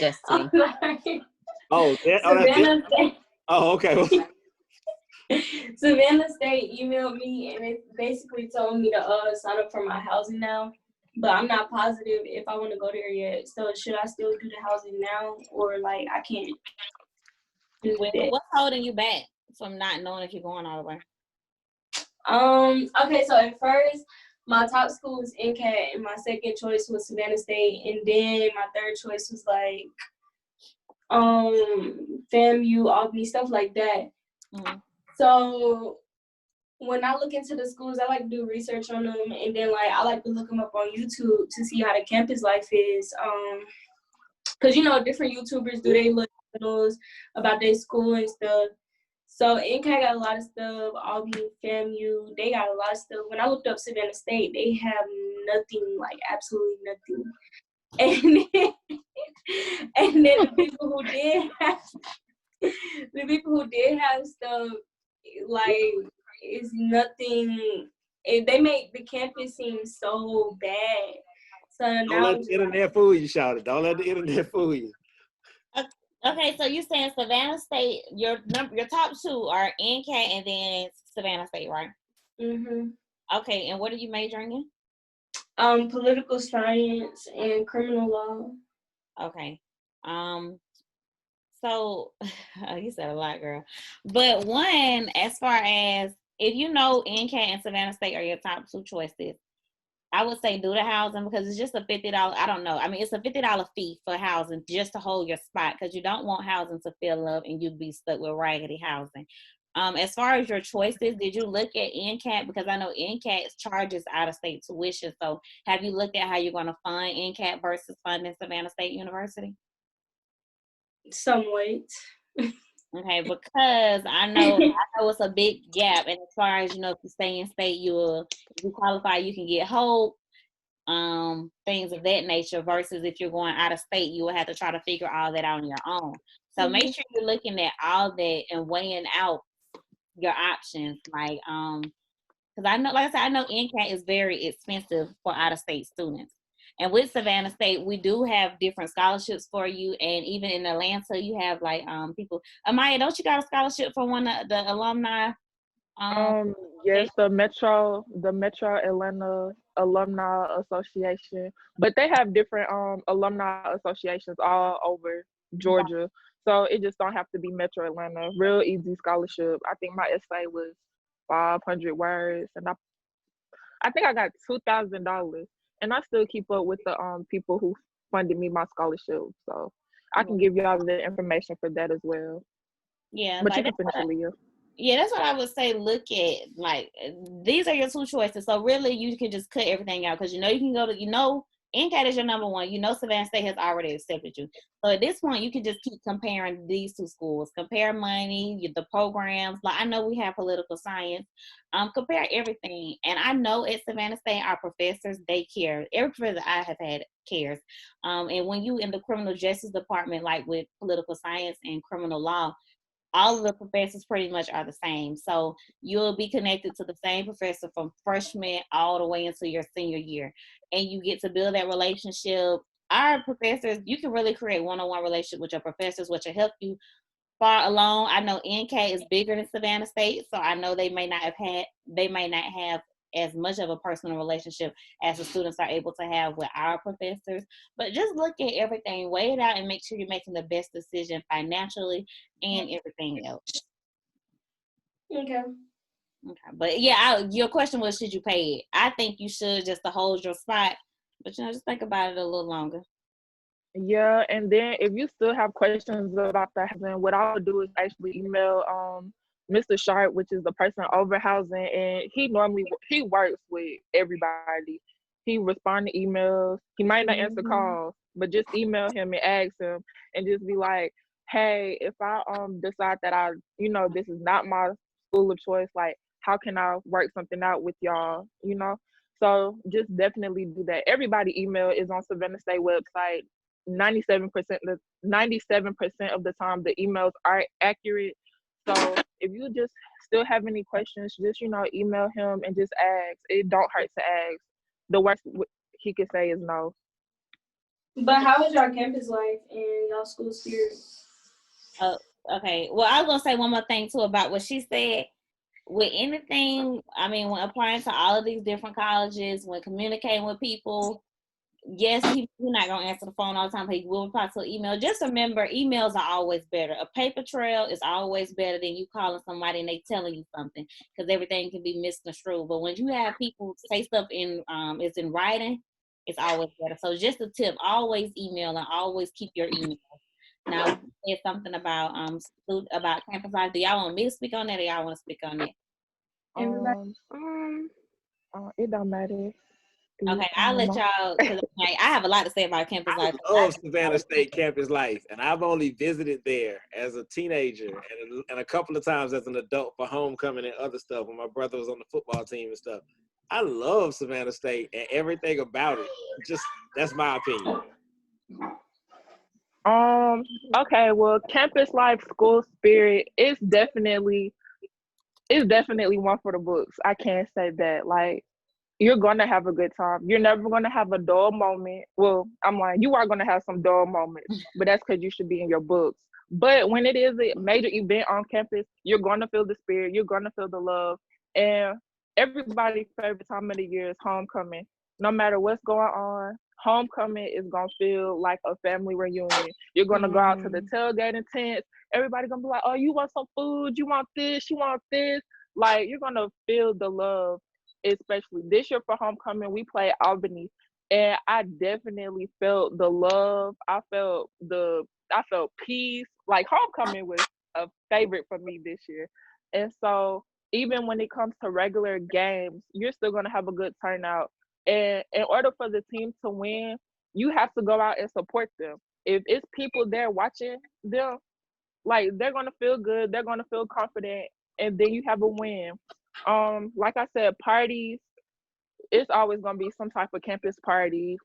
Destiny. Savannah State. Oh, okay. Savannah State emailed me, and it basically told me to sign up for my housing now. But I'm not positive if I want to go there yet. So should I still do the housing now, or like I can't do that? What's holding you back from not knowing if you're going all the way? Okay, so at first my top school was NCAT, and my second choice was Savannah State, and then my third choice was like FAMU, Albany, stuff like that. Mm-hmm. So when I look into the schools, I like to do research on them, and then like I like to look them up on YouTube to see how the campus life is. Cause different YouTubers do they look videos about their school and stuff. So NCAT got a lot of stuff. Albany, FAMU, they got a lot of stuff. When I looked up Savannah State, they have nothing, like absolutely nothing. And then the people who did have stuff, like, it's nothing. They make the campus seem so bad. So don't let the internet fool you, Shawty. Don't let the internet fool you. Okay, so you're saying Savannah State, your top 2 are NCAT and then Savannah State, right? Mhm. Okay, and what are you majoring in? Political science and criminal law. Okay. So you said a lot, girl. But one, as far as if NCAT and Savannah State are your top 2 choices, I would say do the housing, because it's just a $50. I don't know. I mean, it's a $50 fee for housing just to hold your spot, because you don't want housing to fill up and you'd be stuck with raggedy housing. As far as your choices, did you look at NCAT? Because I know NCAT charges out-of-state tuition. So have you looked at how you're going to fund NCAT versus funding Savannah State University? Somewhat. Okay, because I know it's a big gap, and as far as if you stay in state, if you qualify, you can get HOPE, things of that nature. Versus if you're going out of state, you will have to try to figure all that out on your own. So make sure you're looking at all that and weighing out your options. Like, because I know, like I said, I know NCAT is very expensive for out of state students. And with Savannah State, we do have different scholarships for you. And even in Atlanta, you have like people. Amaya, don't you got a scholarship for one of the alumni? Yes, the Metro Atlanta Alumni Association, but they have different alumni associations all over Georgia. So it just don't have to be Metro Atlanta. Real easy scholarship. I think my essay was 500 words, and I think I got $2,000, and I still keep up with the people who funded me my scholarship. So I can give y'all the information for that as well. Yeah, but like you can finish, Aaliyah. Yeah, that's what I would say. Look at, like, these are your two choices. So really, you can just cut everything out because you can go to, NCAT is your number one. Savannah State has already accepted you. So at this point, you can just keep comparing these two schools. Compare money, the programs. Like, I know we have political science. Compare everything. And I know at Savannah State, our professors, they care. Every professor I have had cares. And when you in the criminal justice department, like with political science and criminal law, all of the professors pretty much are the same. So you'll be connected to the same professor from freshman all the way into your senior year. And you get to build that relationship. Our professors, you can really create one-on-one relationship with your professors, which will help you far along. I know NK is bigger than Savannah State, so I know they may not have as much of a personal relationship as the students are able to have with our professors. But just look at everything, weigh it out, and make sure you're making the best decision financially and everything else. Okay. But yeah, your question was, should you pay it? I think you should, just to hold your spot. But just think about it a little longer. Yeah, and then if you still have questions about the housing, what I would do is actually email Mr. Sharp, which is the person over housing, and he works with everybody. He responds to emails. He might not answer calls, but just email him and ask him, and just be like, hey, if I decide that this is not my school of choice, like, how can I work something out with y'all, So just definitely do that. Everybody email is on Savannah State website. 97% of the time the emails are accurate. So if you just still have any questions, just email him and just ask. It don't hurt to ask. The worst he could say is no. But how is your campus life and your school spirit? Okay. Well, I was gonna say one more thing too about what she said. With anything, when applying to all of these different colleges, when communicating with people, yes, he's not going to answer the phone all the time. He will reply to an email. Just remember, emails are always better. A paper trail is always better than you calling somebody and they telling you something, because everything can be misconstrued. But when you have people say stuff it's in writing, it's always better. So just a tip, always email and always keep your email. Now, you said something about campus life. Do y'all want me to speak on that, or y'all want to speak on that? It don't matter. Okay, I'll let y'all, because I have a lot to say about campus life. I love Savannah State campus life, and I've only visited there as a teenager and a couple of times as an adult for homecoming and other stuff when my brother was on the football team and stuff. I love Savannah State and everything about it. Just, that's my opinion. Okay, well, campus life, school spirit is definitely one for the books. I can't say that. Like, you're gonna have a good time. You're never gonna have a dull moment. Well, I'm lying. You are gonna have some dull moments, but that's because you should be in your books. But when it is a major event on campus, you're gonna feel the spirit. You're gonna feel the love. And everybody's favorite time of the year is homecoming. No matter what's going on, homecoming is gonna feel like a family reunion. You're gonna go out to the tailgating tents. Everybody's gonna be like, "Oh, you want some food? You want this? You want this?" Like, you're gonna feel the love. Especially this year for homecoming, we played Albany, and I definitely felt the love. I felt peace. Like, homecoming was a favorite for me this year. And so even when it comes to regular games, you're still gonna have a good turnout. And in order for the team to win, you have to go out and support them. If it's people there watching them, like, they're gonna feel good, they're gonna feel confident, and then you have a win. Like I said, parties, it's always gonna be some type of campus party.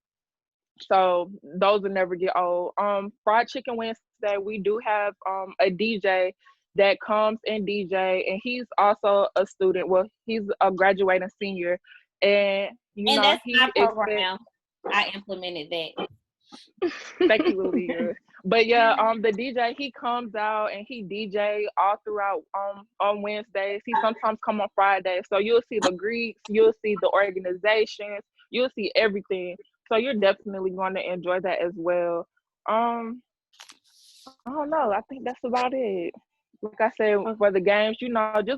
So those will never get old. Fried Chicken Wednesday, we do have a DJ that comes and DJ, and he's also a student. Well, he's a graduating senior, and that's my program. I implemented that. Thank you, Aaliyah. But yeah, the DJ, he comes out and he DJ all throughout on Wednesdays. He sometimes come on Fridays. So you'll see the Greeks, you'll see the organizations, you'll see everything. So you're definitely going to enjoy that as well. I don't know. I think that's about it. Like I said, for the games, just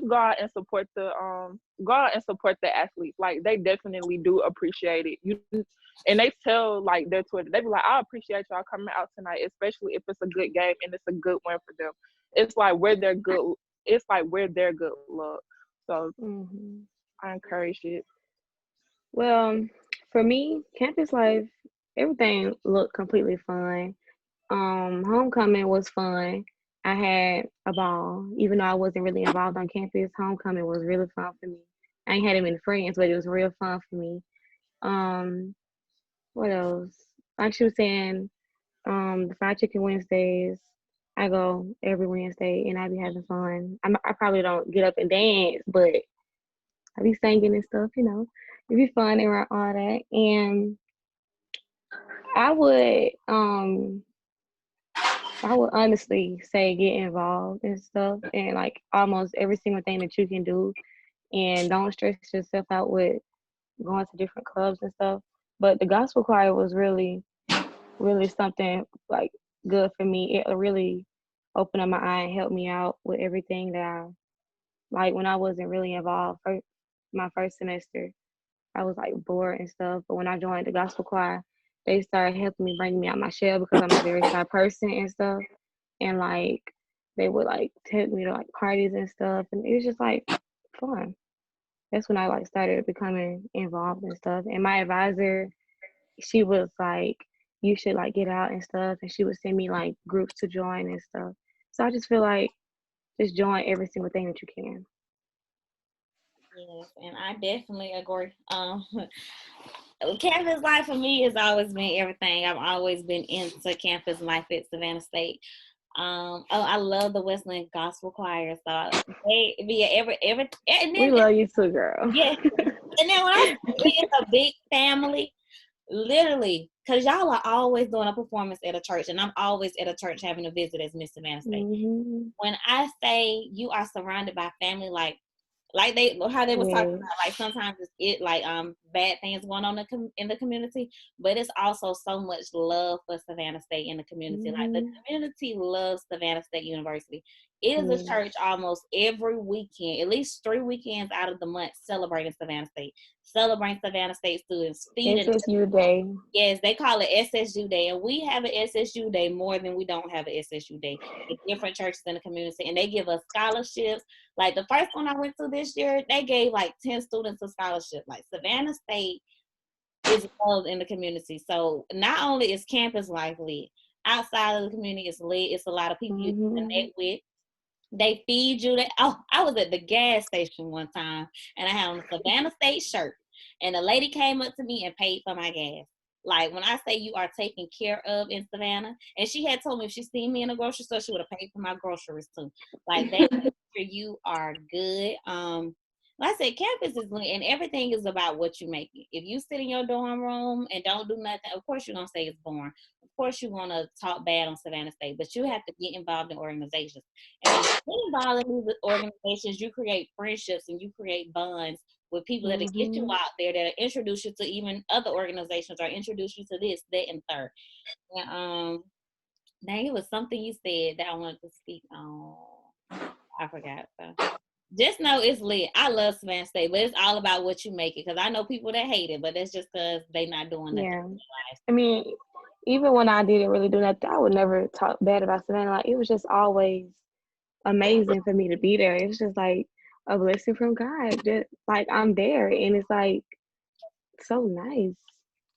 go out and support the athletes. Like they definitely do appreciate it. And they tell like their Twitter, they be like, I appreciate y'all coming out tonight, especially if it's a good game and it's a good win for them. It's like we're their good luck. So I encourage it. Well, for me, campus life, everything looked completely fun. Homecoming was fun. I had a ball, even though I wasn't really involved on campus. Homecoming was really fun for me. I ain't had many friends, but it was real fun for me. What else? Like she was saying, the fried chicken Wednesdays. I go every Wednesday and I be having fun. I probably don't get up and dance, but I be singing and stuff. It'd be fun and all that. And I would honestly say get involved and stuff, and like almost every single thing that you can do, and don't stress yourself out with going to different clubs and stuff. But the gospel choir was really, really something like good for me. It really opened up my eye and helped me out with everything that I like when I wasn't really involved. My first semester, I was like bored and stuff. But when I joined the gospel choir, they started helping me bring me out my shell because I'm a very shy person and stuff. And like they would like take me to like parties and stuff, and it was just like fun. That's when I like started becoming involved and stuff. And my advisor, she was like, you should like get out and stuff, and she would send me like groups to join and stuff. So I just feel like just join every single thing that you can. Yes, and I definitely agree. Campus life for me has always been everything. I've always been into campus life at Savannah State. I love the Westland Gospel Choir. So they be every and We then love you too, girl. yeah. And then when I say it's a big family, literally, because y'all are always doing a performance at a church, and I'm always at a church having a visit as Miss Savannah State. When I say you are surrounded by family, like how they was talking about, like sometimes it's bad things going on in the community, but it's also so much love for Savannah State in the community. Like the community loves Savannah State University. It is a church almost every weekend, at least 3 weekends out of the month, celebrating Savannah State, celebrating Savannah State students, feeding SSU Day. Yes, they call it SSU Day, and we have an SSU Day more than we don't have an SSU Day. It's different churches in the community, and they give us scholarships. Like the first one I went to this year, they gave like 10 students a scholarship. Like Savannah State is loved in the community. So not only is campus life lit, outside of the community it's lit. It's a lot of people you can connect with. They feed you. I was at the gas station one time, and I had on a Savannah State shirt, and a lady came up to me and paid for my gas. Like when I say you are taken care of in Savannah, and she had told me if she seen me in a grocery store, she would have paid for my groceries too. Like they make sure you are good. Like I said, campus is lit, and everything is about what you make it. If you sit in your dorm room and don't do nothing, of course you're gonna say it's boring. Of course you want to talk bad on Savannah State, but you have to get involved in organizations. And when you get involved in these organizations, you create friendships and you create bonds with people that get you out there, that introduce you to even other organizations or introduce you to this, that, and third. And dang, it was something you said that I wanted to speak on. I forgot. So. Just know it's lit. I love Savannah State, but it's all about what you make it. Because I know people that hate it, but that's just because they not doing nothing. Yeah. I mean, even when I didn't really do nothing, I would never talk bad about Savannah. Like, it was just always amazing for me to be there. It was just like a blessing from God. That, like, I'm there, and it's like so nice.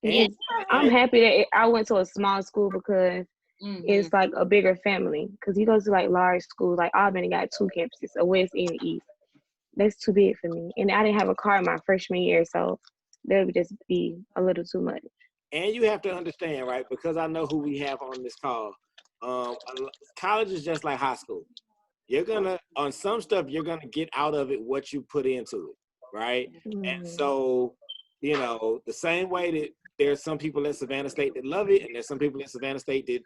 Yeah. I'm happy that I went to a small school because it's like a bigger family. Because you go to like large schools, like Albany got 2 campuses, a west and an east. That's too big for me. And I didn't have a car my freshman year, so that would just be a little too much. And you have to understand, right? Because I know who we have on this call. College is just like high school. You're gonna, on some stuff, you're gonna get out of it what you put into it, right? And so, the same way that there's some people at Savannah State that love it, and there's some people at Savannah State that,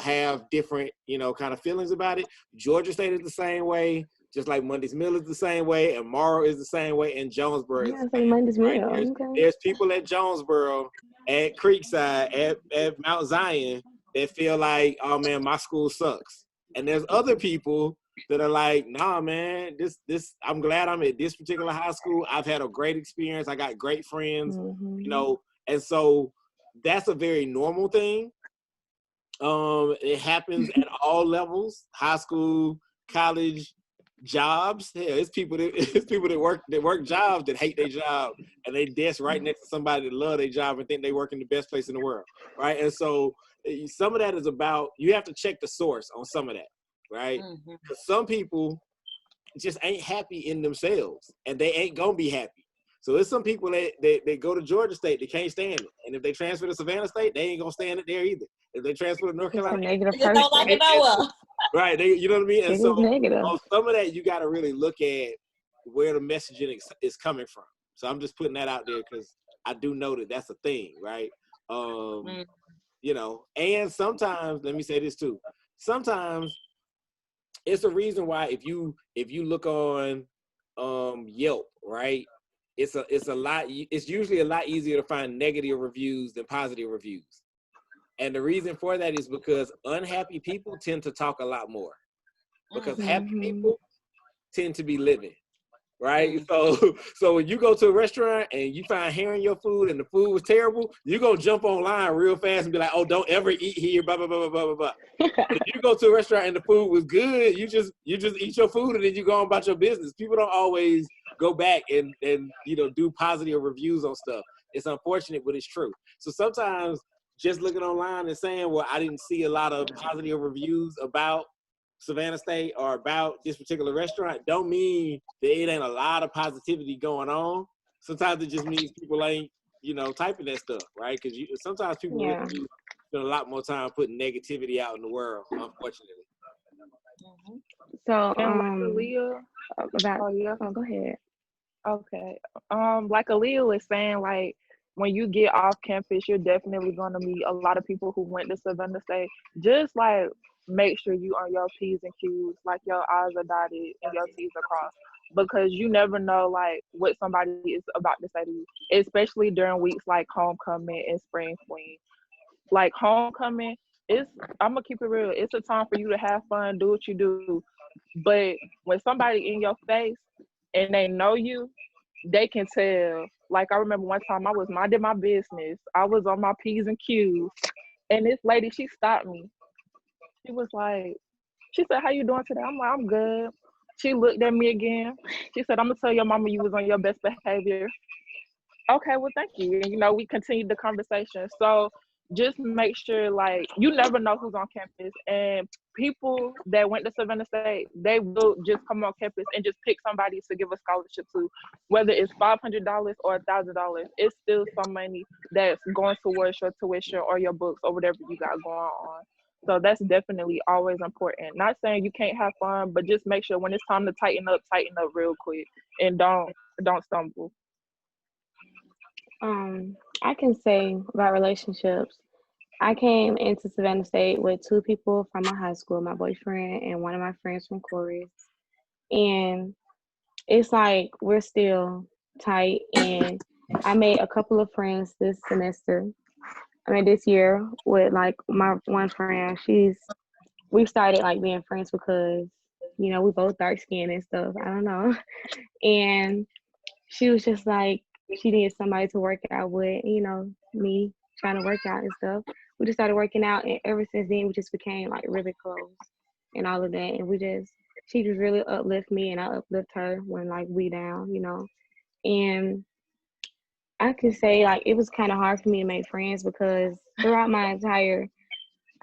have different, kind of feelings about it. Georgia State is the same way, just like Mondays Mill is the same way, and Morrow is the same way, and Jonesboro is the same Mondays way. Mill. There's people at Jonesboro, at Creekside, at Mount Zion that feel like, oh man, my school sucks. And there's other people that are like, nah, man, this I'm glad I'm at this particular high school. I've had a great experience. I got great friends, and so that's a very normal thing. It happens at all levels, high school, college, jobs. Hell, it's people that work jobs that hate their job, and they desk right next to somebody that love their job and think they work in the best place in the world, right? And so some of that is about, you have to check the source on some of that, right? Because some people just ain't happy in themselves, and they ain't gonna be happy. So there's some people that go to Georgia State, they can't stand it, and if they transfer to Savannah State, they ain't gonna stand it there either. If they transfer to North Carolina, they don't like it nowhere. Right, you know what I mean? And so negative. on some of that, you got to really look at where the messaging is coming from. So I'm just putting that out there because I do know that that's a thing, right? And sometimes, let me say this too. Sometimes it's a reason why if you look on Yelp, right? It's usually a lot easier to find negative reviews than positive reviews. And the reason for that is because unhappy people tend to talk a lot more, because happy people tend to be living, right? So when you go to a restaurant and you find hair in your food and the food was terrible, you're going to jump online real fast and be like, oh, don't ever eat here, blah, blah, blah, blah, blah, blah. But if you go to a restaurant and the food was good, you just eat your food and then you go on about your business. People don't always go back and do positive reviews on stuff. It's unfortunate, but it's true. So sometimes just looking online and saying, well, I didn't see a lot of positive reviews about Savannah State or about this particular restaurant, don't mean that it ain't a lot of positivity going on. Sometimes it just means people ain't, typing that stuff, right? Because sometimes people really spend a lot more time putting negativity out in the world, unfortunately. So, Aaliyah, go ahead. Okay. Like Aaliyah was saying, like, when you get off campus, you're definitely going to meet a lot of people who went to Savannah State. Just like make sure you on your P's and Q's, like your I's are dotted and your T's are crossed, because you never know like what somebody is about to say to you, especially during weeks like homecoming and spring fling. Like homecoming, I'm gonna keep it real. It's a time for you to have fun, do what you do. But when somebody in your face and they know you, they can tell. Like I remember one time I was minding my business. I was on my P's and Q's, and this lady, she stopped me. She was like, she said, "How you doing today?" I'm like, "I'm good." She looked at me again. She said, "I'm gonna tell your mama you was on your best behavior." Okay, well, thank you. And we continued the conversation. So just make sure, like, you never know who's on campus, and people that went to Savannah State, they will just come on campus and just pick somebody to give a scholarship to, whether it's $500 or $1,000. It's still some money that's going towards your tuition or your books or whatever you got going on. So that's definitely always important. Not saying you can't have fun, but just make sure when it's time to tighten up real quick, and don't stumble. I can say about relationships. I came into Savannah State with two people from my high school, my boyfriend and one of my friends from Corey. And it's like we're still tight. And I made a couple of friends this year with like my one friend. We started like being friends because, we both dark skinned and stuff. I don't know. And she was just like, she needed somebody to work out with, me trying to work out and stuff. We just started working out, and ever since then we just became like really close and all of that. And she just really uplift me, and I uplift her when like we down, And I could say like it was kind of hard for me to make friends because throughout my entire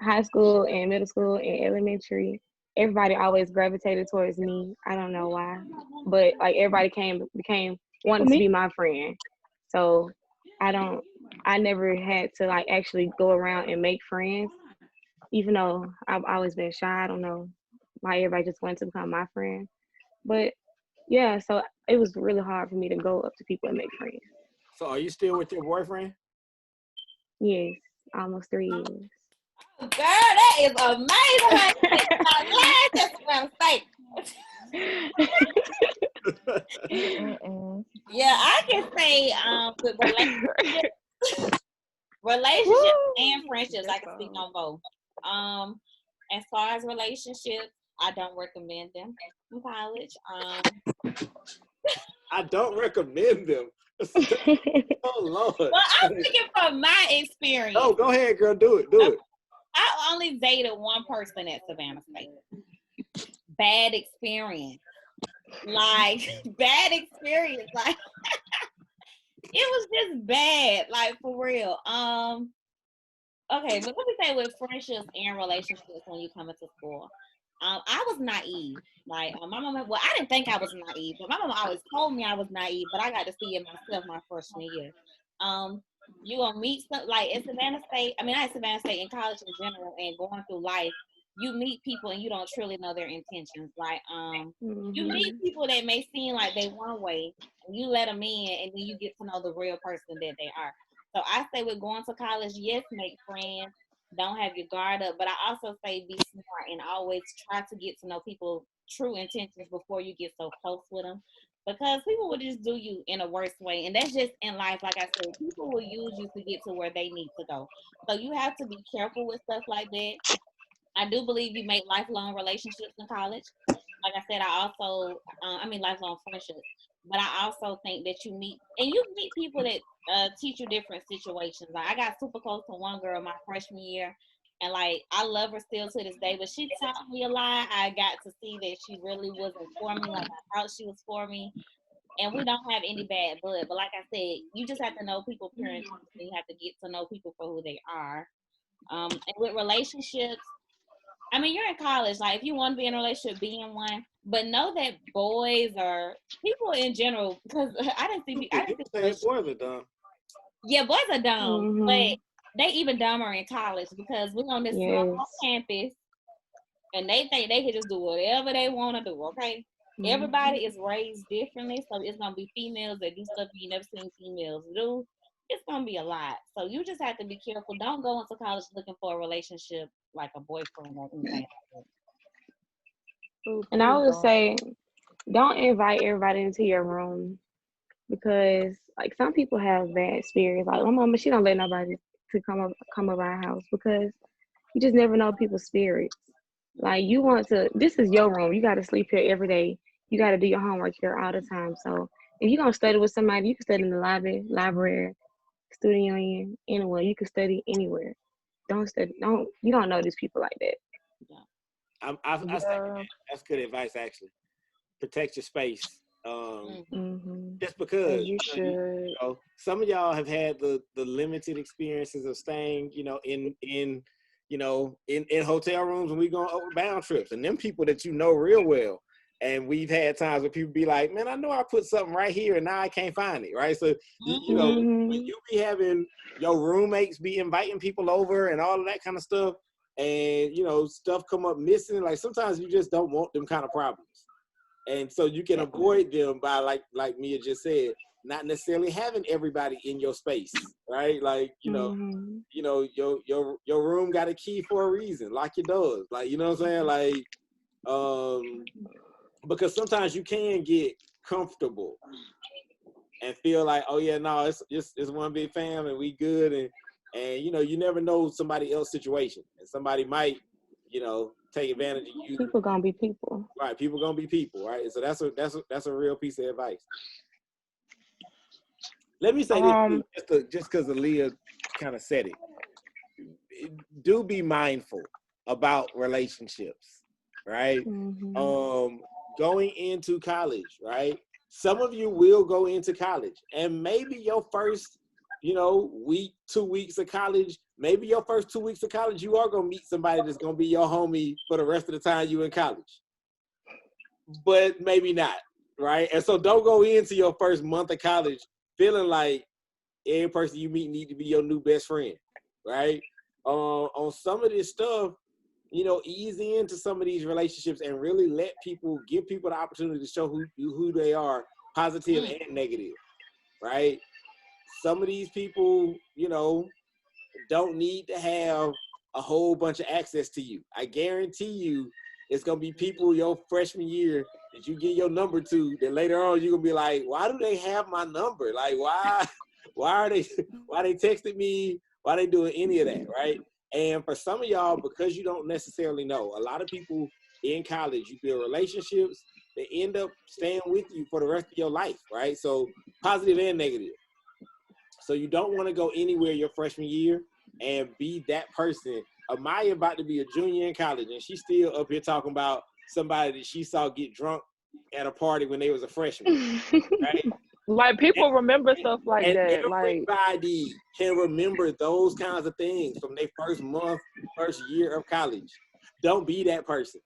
high school and middle school and elementary, everybody always gravitated towards me. I don't know why, but like everybody became wanting to be my friend. So I never had to like actually go around and make friends, even though I've always been shy. I don't know why everybody just wanted to become my friend. But yeah, so it was really hard for me to go up to people and make friends. So are you still with your boyfriend? Yes, almost 3 years. Girl, that is amazing. That's what I'm Yeah, I can say with relationships and friendships, I can speak on both. As far as relationships, I don't recommend them in college. I don't recommend them. Oh Lord. Well, I'm speaking from my experience. Oh, go ahead, girl. Do it. I only dated one person at Savannah State. Bad experience. Like, bad experience. Like, it was just bad. Like, for real. Okay, but let me say with friendships and relationships when you come into school. I was naive. Like, my mama, well, I didn't think I was naive, but my mama always told me I was naive, but I got to see it myself my freshman year. You gonna meet some, like at Savannah State, I mean, not at Savannah State, in college in general, and going through life, you meet people and you don't truly know their intentions. Like, you meet people that may seem like they one way, and you let them in, and then you get to know the real person that they are. So I say with going to college, yes, make friends. Don't have your guard up, but I also say be smart and always try to get to know people's true intentions before you get so close with them, because people will just do you in a worse way, and that's just in life. Like I said, people will use you to get to where they need to go, so you have to be careful with stuff like that. I do believe you make lifelong relationships in college. Like I said, I also, lifelong friendships. But I also think that you meet people that teach you different situations. Like, I got super close to one girl my freshman year, and like I love her still to this day. But she taught me a lot. I got to see that she really wasn't for me like I thought she was for me. And we don't have any bad blood. But like I said, you just have to know people parents. You have to get to know people for who they are. And with relationships, I mean, you're in college. Like, if you want to be in a relationship, be in one. But know that boys or people in general, because I didn't see boys are dumb. Yeah, boys are dumb, but they even dumber in college because we're on this small campus, and they think they can just do whatever they want to do. Okay, everybody is raised differently, so it's gonna be females that do stuff you never seen females do. It's gonna be a lot, so you just have to be careful. Don't go into college looking for a relationship like a boyfriend or anything. And I would say, don't invite everybody into your room, because like some people have bad spirits. Like my mama, she don't let nobody to come over our house, because you just never know people's spirits. Like, this is your room. You got to sleep here every day. You got to do your homework here all the time. So if you're going to study with somebody, you can study in the library, student union, anywhere. You can study anywhere. You don't know these people like that. Yeah. I think that's good advice, actually. Protect your space. Just because you should. Some of y'all have had the limited experiences of staying, in hotel rooms, and we go over bound trips, and them people that you know real well. And we've had times where people be like, man, I know I put something right here and now I can't find it, right? So, when you be having your roommates be inviting people over and all of that kind of stuff, and, stuff come up missing, like sometimes you just don't want them kind of problems. And so you can avoid them by, like Mia just said, not necessarily having everybody in your space, right? Like, your room got a key for a reason. Lock your doors. Like, you know what I'm saying? Like, because sometimes you can get comfortable and feel like, oh yeah, no, it's one big family, we good, and you never know somebody else's situation, and somebody might, take advantage of you. People gonna be people. Right, people gonna be people, right? So that's a real piece of advice. Let me say this, just because Aaliyah kind of said it. Do be mindful about relationships, right? Going into college, right? Some of you will go into college, and maybe your first, week, 2 weeks of college, maybe your first 2 weeks of college, you are going to meet somebody that's going to be your homie for the rest of the time you in college. But maybe not, right? And so don't go into your first month of college feeling like every person you meet need to be your new best friend, right? On some of this stuff, ease into some of these relationships and really give people the opportunity to show who they are, positive and negative, right? Some of these people, don't need to have a whole bunch of access to you. I guarantee you it's going to be people your freshman year that you get your number to that later on you're going to be like, why do they have my number? Like, why are they texting me? Why are they doing any of that, right? And for some of y'all, because you don't necessarily know, a lot of people in college, you build relationships that end up staying with you for the rest of your life, right? So positive and negative. So you don't want to go anywhere your freshman year and be that person. Amaya about to be a junior in college, and she's still up here talking about somebody that she saw get drunk at a party when they was a freshman, right? Like, people remember stuff like that. Everybody can remember those kinds of things from their first month, first year of college. Don't be that person.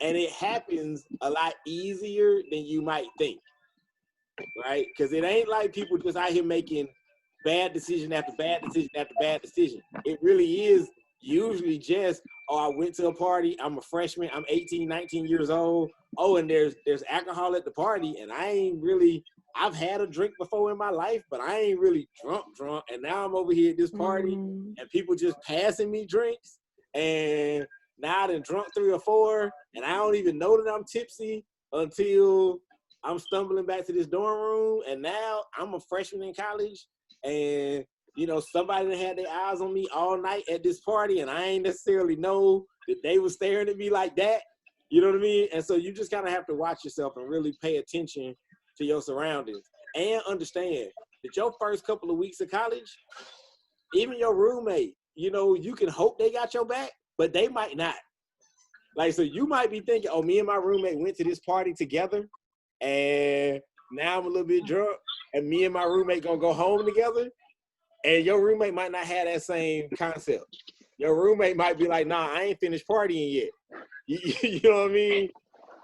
And it happens a lot easier than you might think, right? Because it ain't like people just out here making bad decision after bad decision after bad decision. It really is usually just, oh, I went to a party, I'm a freshman, I'm 18, 19 years old. Oh, and there's alcohol at the party, and I've had a drink before in my life, but I ain't really drunk. And now I'm over here at this party, and people just passing me drinks, and now I done drunk 3 or 4, and I don't even know that I'm tipsy until I'm stumbling back to this dorm room, and now I'm a freshman in college, and somebody that had their eyes on me all night at this party, and I ain't necessarily know that they were staring at me like that. You know what I mean? And so you just kind of have to watch yourself and really pay attention to your surroundings and understand that your first couple of weeks of college, even your roommate, you can hope they got your back, but they might not. Like, so you might be thinking, oh, me and my roommate went to this party together, and now I'm a little bit drunk, and me and my roommate gonna go home together. And your roommate might not have that same concept. Your roommate might be like, nah, I ain't finished partying yet. You know what I mean?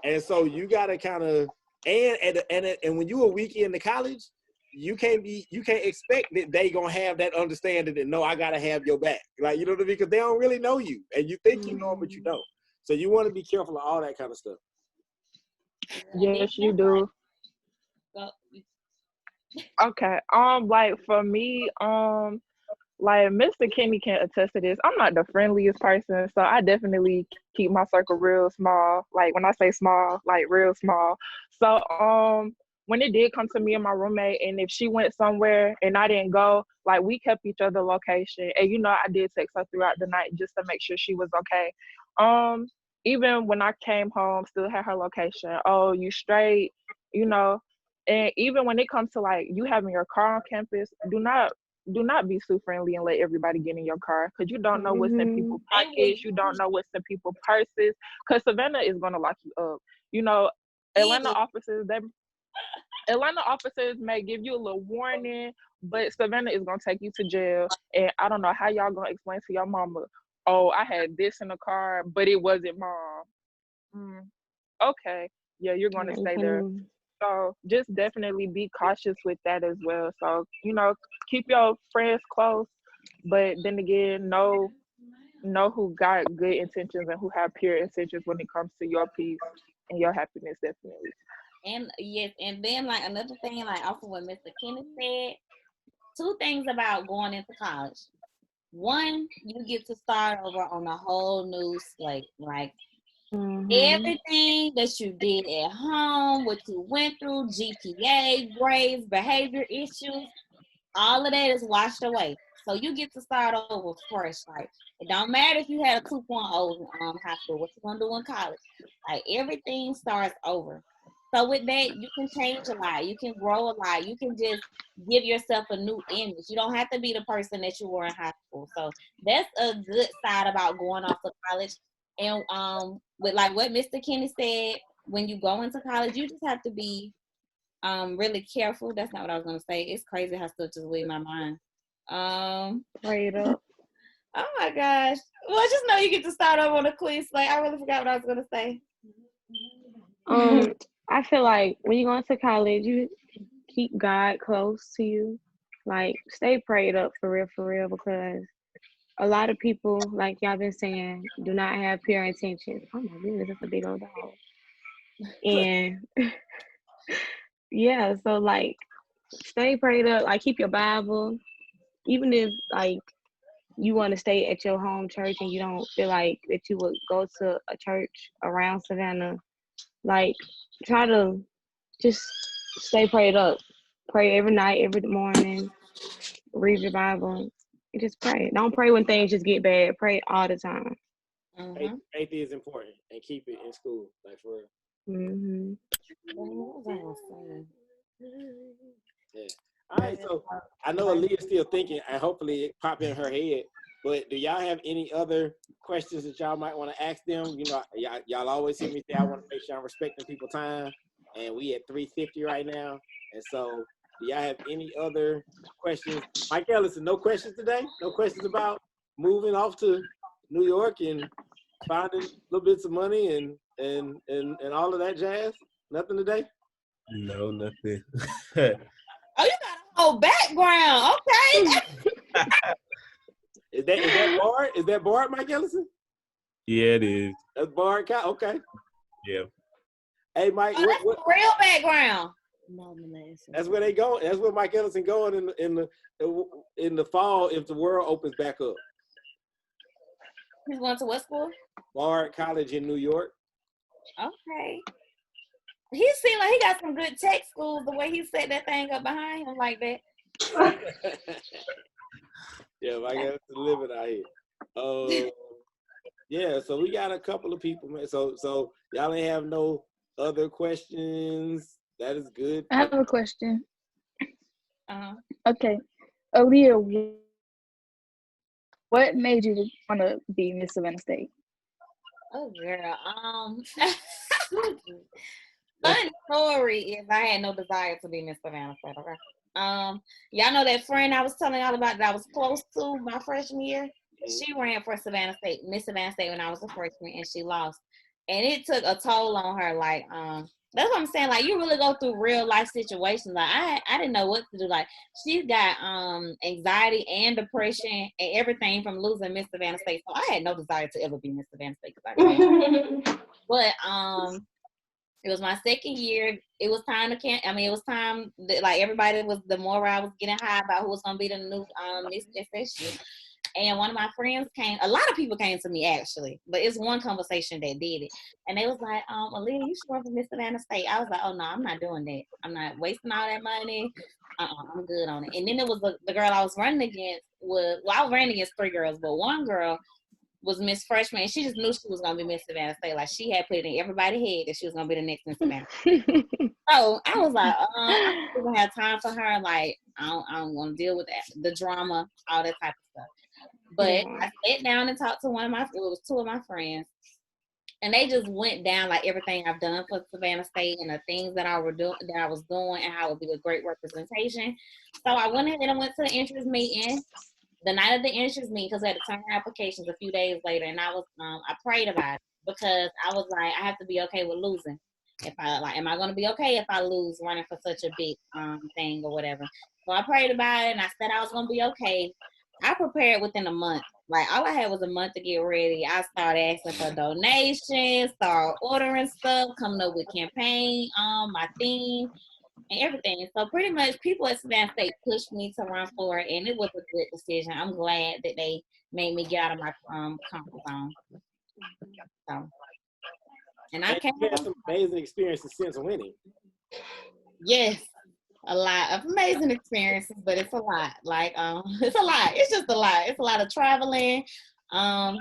And so you gotta kind of, and when you a week into college, you can't expect that they gonna have that understanding that, no, I gotta have your back. Like, you know what I mean? Because they don't really know you, and you think you know them, but you don't. So you want to be careful of all that kind of stuff. Yes, you do. Okay. Like, for me, like, Mr. Kenny can attest to this. I'm not the friendliest person, so I definitely keep my circle real small. Like, when I say small, like real small. So when it did come to me and my roommate, and if she went somewhere and I didn't go, like, we kept each other location. And I did text her throughout the night just to make sure she was okay. Even when I came home, still had her location. Oh, you straight, And even when it comes to, like, you having your car on campus, do not be too friendly and let everybody get in your car, because you don't know what's in people's pockets. You don't know what's in people's purses, because Savannah is going to lock you up. Atlanta officers may give you a little warning, but Savannah is going to take you to jail. And I don't know how y'all going to explain to your mama, oh, I had this in the car, but it wasn't mom. Okay, yeah, you're going to stay there. So just definitely be cautious with that as well. So, keep your friends close, but then again, know who got good intentions and who have pure intentions when it comes to your peace and your happiness, definitely. And yes, and then, like, another thing, like, also what Mr. Kenneth said, 2 things about going into college. 1, you get to start over on a whole new slate. Like, everything that you did at home, what you went through, GPA, grades, behavior issues, all of that is washed away. So you get to start over fresh. Like, it don't matter if you had a 2.0 in high school, what you gonna do in college. Like, everything starts over. So with that, you can change a lot. You can grow a lot. You can just give yourself a new image. You don't have to be the person that you were in high school. So that's a good side about going off to college. And with, like, what Mr. Kenny said, when you go into college, you just have to be really careful. That's not what I was gonna say. It's crazy how stuff just leave my mind. Right up. Oh my gosh. Well, just know you get to start over on a quiz. Like, I really forgot what I was gonna say. I feel like when you go into college, you keep God close to you. Like, stay prayed up for real, because a lot of people, like y'all been saying, do not have pure intentions. Oh my goodness, that's a big old dog. And yeah, so, like, stay prayed up, like, keep your Bible. Even if, like, you want to stay at your home church and you don't feel like that you would go to a church around Savannah, like try to just stay prayed up. Pray every night, every morning, read your Bible, and just pray. Don't pray when things just get bad. Pray all the time. Mm-hmm. Faith is important, and keep it in school, like for real. Mm-hmm. Yeah. All right, so I know Aaliyah's still thinking, and hopefully it pop in her head. But do y'all have any other questions that y'all might want to ask them? You know, y'all always hear me say I want to make sure I'm respecting people's time, and we at 3:50 right now. And so, do y'all have any other questions? Mike Ellison, no questions today? No questions about moving off to New York and finding little bits of money and all of that jazz? Nothing today? No, nothing. Oh, you got a whole background. Okay. Is that Bard? Is that Bard, Mike Ellison? Yeah, it is. That's Bard. Okay. Yeah. Hey, Mike. Oh, that's a real background. That's where they go. That's where Mike Ellison going in the fall if the world opens back up. He's going to what school? Bard College in New York. Okay. He seemed like he got some good tech schools. The way he set that thing up behind him like that. Yeah, Mike Ellison living out here. Yeah, so we got a couple of people, man. So y'all ain't have no other questions. That is good. I have a question. Uh-huh. Okay. Aaliyah, what made you want to be Miss Savannah State? Oh, girl. Funny story is I had no desire to be Miss Savannah State, okay? Y'all know that friend I was telling y'all about that I was close to my freshman year? She ran for Savannah State, Miss Savannah State when I was a freshman, and she lost. And it took a toll on her. Like, that's what I'm saying. Like, you really go through real life situations. Like, I didn't know what to do. Like, she's got anxiety and depression and everything from losing Miss Savannah State. So I had no desire to ever be Miss Savannah State. But it was my second year. It was time to it was time that, like, everybody was, the morale was getting high about who was going to be the new Miss SSU. And one of my friends came, a lot of people came to me actually, but it's one conversation that did it. And they was like, Aaliyah, you should run for Miss Savannah State. I was like, oh no, I'm not doing that. I'm not wasting all that money. I'm good on it. And then it was the girl I was running against I was running against 3 girls, but one girl was Miss Freshman, and she just knew she was gonna be Miss Savannah State. Like, she had put it in everybody's head that she was gonna be the next Miss Savannah. So I was like, I don't even have time for her. Like, I don't want to deal with that, the drama, all that type of stuff. But I sat down and talked to it was 2 of my friends, and they just went down like everything I've done for Savannah State and the things that I was doing and how it would be a great representation. So I went ahead and went to the entrance meeting. The night of the entrance meeting, because I had to turn in applications a few days later, and I prayed about it because I was like, I have to be okay with losing. Am I going to be okay if I lose running for such a big thing or whatever? So I prayed about it, and I said I was going to be okay. I prepared within a month. Like, all I had was a month to get ready. I started asking for donations, started ordering stuff, coming up with campaign, my theme, and everything. So pretty much people at Savannah State pushed me to run for it, and it was a good decision. I'm glad that they made me get out of my comfort zone. So, and I came. You had some amazing experiences since winning. Yes. A lot of amazing experiences, but it's a lot. Like, it's a lot. It's just a lot. It's a lot of traveling. And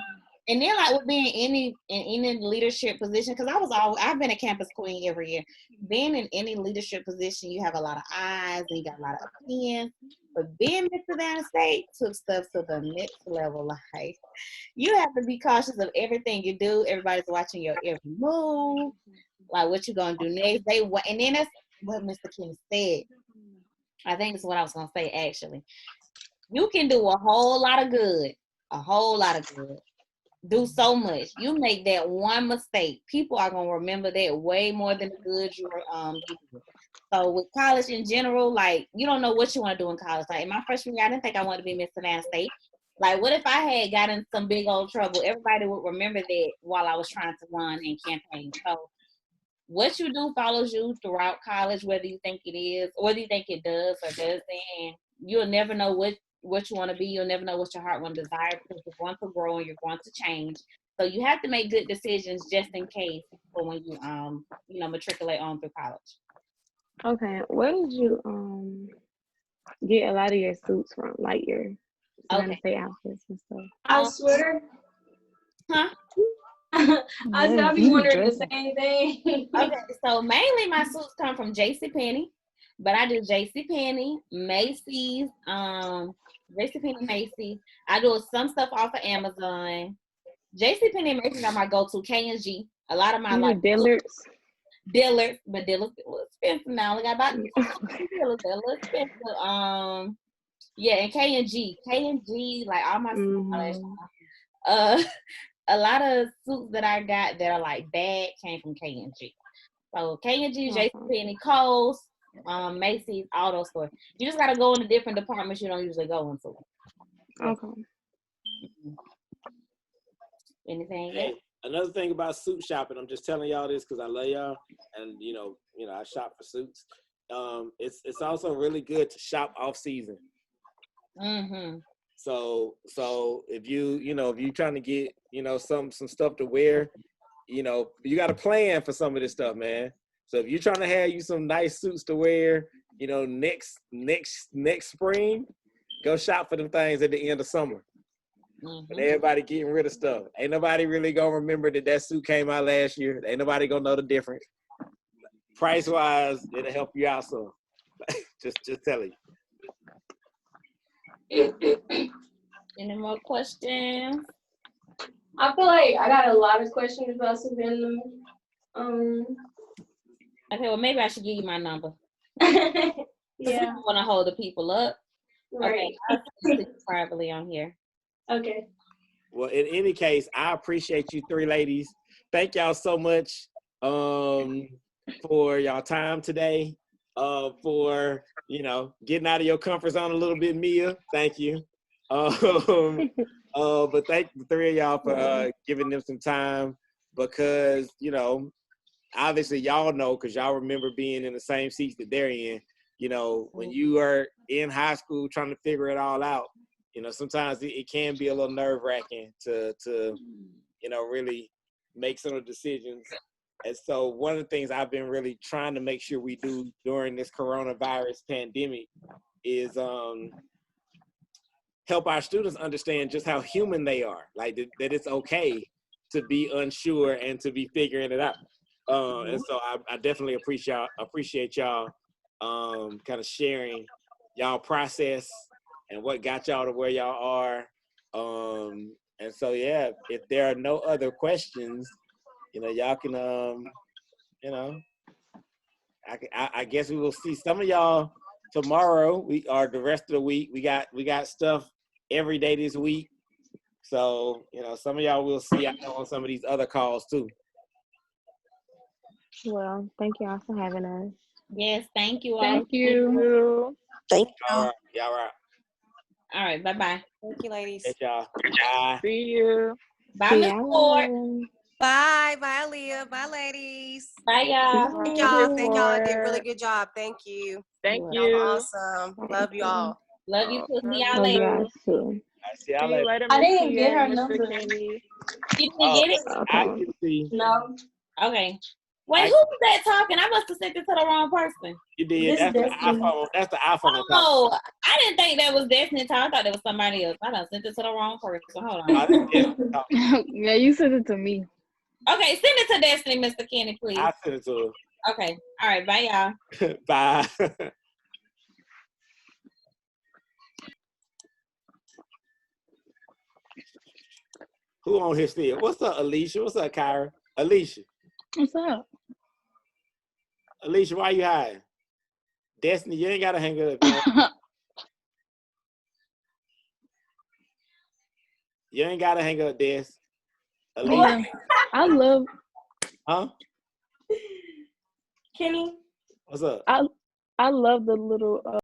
then, like, with being in any leadership position, because I've been a campus queen every year. Being in any leadership position, you have a lot of eyes and you got a lot of opinions. But being Miss Savannah State took stuff to the next level. Like, you have to be cautious of everything you do. Everybody's watching your every move. Like, what you gonna do next? And then that's what Mr. King said. I think it's what I was gonna say actually. You can do a whole lot of good. Do so much. You make that one mistake, people are gonna remember that way more than the good you did. So with college in general, like, you don't know what you want to do in college. Like, in my freshman year, I didn't think I wanted to be Miss Savannah State. Like, what if I had gotten some big old trouble? Everybody would remember that while I was trying to run and campaign. So what you do follows you throughout college, whether you think it is, or whether you think it does or doesn't. And you'll never know what what you want to be. You'll never know what your heart want to desire because you're going to grow and you're going to change. So you have to make good decisions just in case for when you matriculate on through college. Okay, where did you get a lot of your suits from? Like your Savannah State outfits and stuff. I swear. Huh? I'll be wondering the same thing. Okay, so mainly my suits come from JCPenney, but I do JCPenney, Macy's, JCPenney, Macy's. I do some stuff off of Amazon. JCPenney and Macy's are my go-to. K&G. A lot of my like Dillard's, but Dillard's a little expensive now. I only got about Dillard's, they're a little expensive. Yeah, and K&G, like all my suits. A lot of suits that I got that are like bad came from K&G. So K&G, JCPenney, Kohl's, Macy's, all those stores. You just gotta go into different departments you don't usually go into. Okay. Anything else? Another thing about suit shopping, I'm just telling y'all this because I love y'all, and I shop for suits. It's also really good to shop off season. Mm-hmm. So if you're trying to get some stuff to wear, you got to plan for some of this stuff, man. So if you're trying to have you some nice suits to wear, next spring, go shop for them things at the end of summer. Mm-hmm. And everybody getting rid of stuff. Ain't nobody really gonna remember that suit came out last year. Ain't nobody gonna know the difference. Price wise, it'll help you out some. just telling you. Any more questions? I feel like I got a lot of questions about Savannah. Okay, well maybe I should give you my number. Yeah. I want to hold the people up. Right. Okay, I'll speak privately on here. Okay. Well, in any case, I appreciate you three ladies. Thank y'all so much for y'all time today. For getting out of your comfort zone a little bit, Mia. Thank you. But thank the three of y'all for giving them some time because obviously y'all know because y'all remember being in the same seats that they're in. When you are in high school trying to figure it all out, sometimes it can be a little nerve-wracking to really make some of the decisions. And so one of the things I've been really trying to make sure we do during this coronavirus pandemic is help our students understand just how human they are, like that it's okay to be unsure and to be figuring it out. And so I definitely appreciate y'all kind of sharing y'all process and what got y'all to where y'all are. And so, yeah, if there are no other questions, y'all can, I guess we will see some of y'all tomorrow. The rest of the week. We got stuff every day this week. So, some of y'all will see on some of these other calls too. Well, thank y'all for having us. Yes, thank you all. Thank you. Thank you. All right. Y'all right. All right, bye-bye. Thank you, ladies. Thank y'all. Bye. See you. Bye, Miss Ford. Bye. Bye, Aaliyah. Bye, ladies. Bye, y'all. Thank y'all. Thank y'all. Did a really good job. Thank you. Thank Y'all you. awesome. Love you all. Love you too. See y'all Love later. y'all too. See y'all See you later. later, I Miss didn't get her Mr. number. Kenny. You didn't get it? I can see. No. Okay. Wait, who was that talking? I must have sent it to the wrong person. You did. That's the iPhone. That's the iPhone. Oh, I didn't think that was Destiny talking. I thought it was somebody else. I done sent it to the wrong person. Hold on. Yeah, you sent it to me. Okay, send it to Destiny, Mr. Kenny, please. I sent it to her. Okay. All right. Bye, y'all. Bye. Who on here still? What's up, Alicia? What's up, Kyra? Alicia. What's up? Alicia, why you hiding? Destiny, you ain't gotta hang up. Man. You ain't gotta hang up, Des. Alicia. I love. Huh? Kenny. What's up? I love the little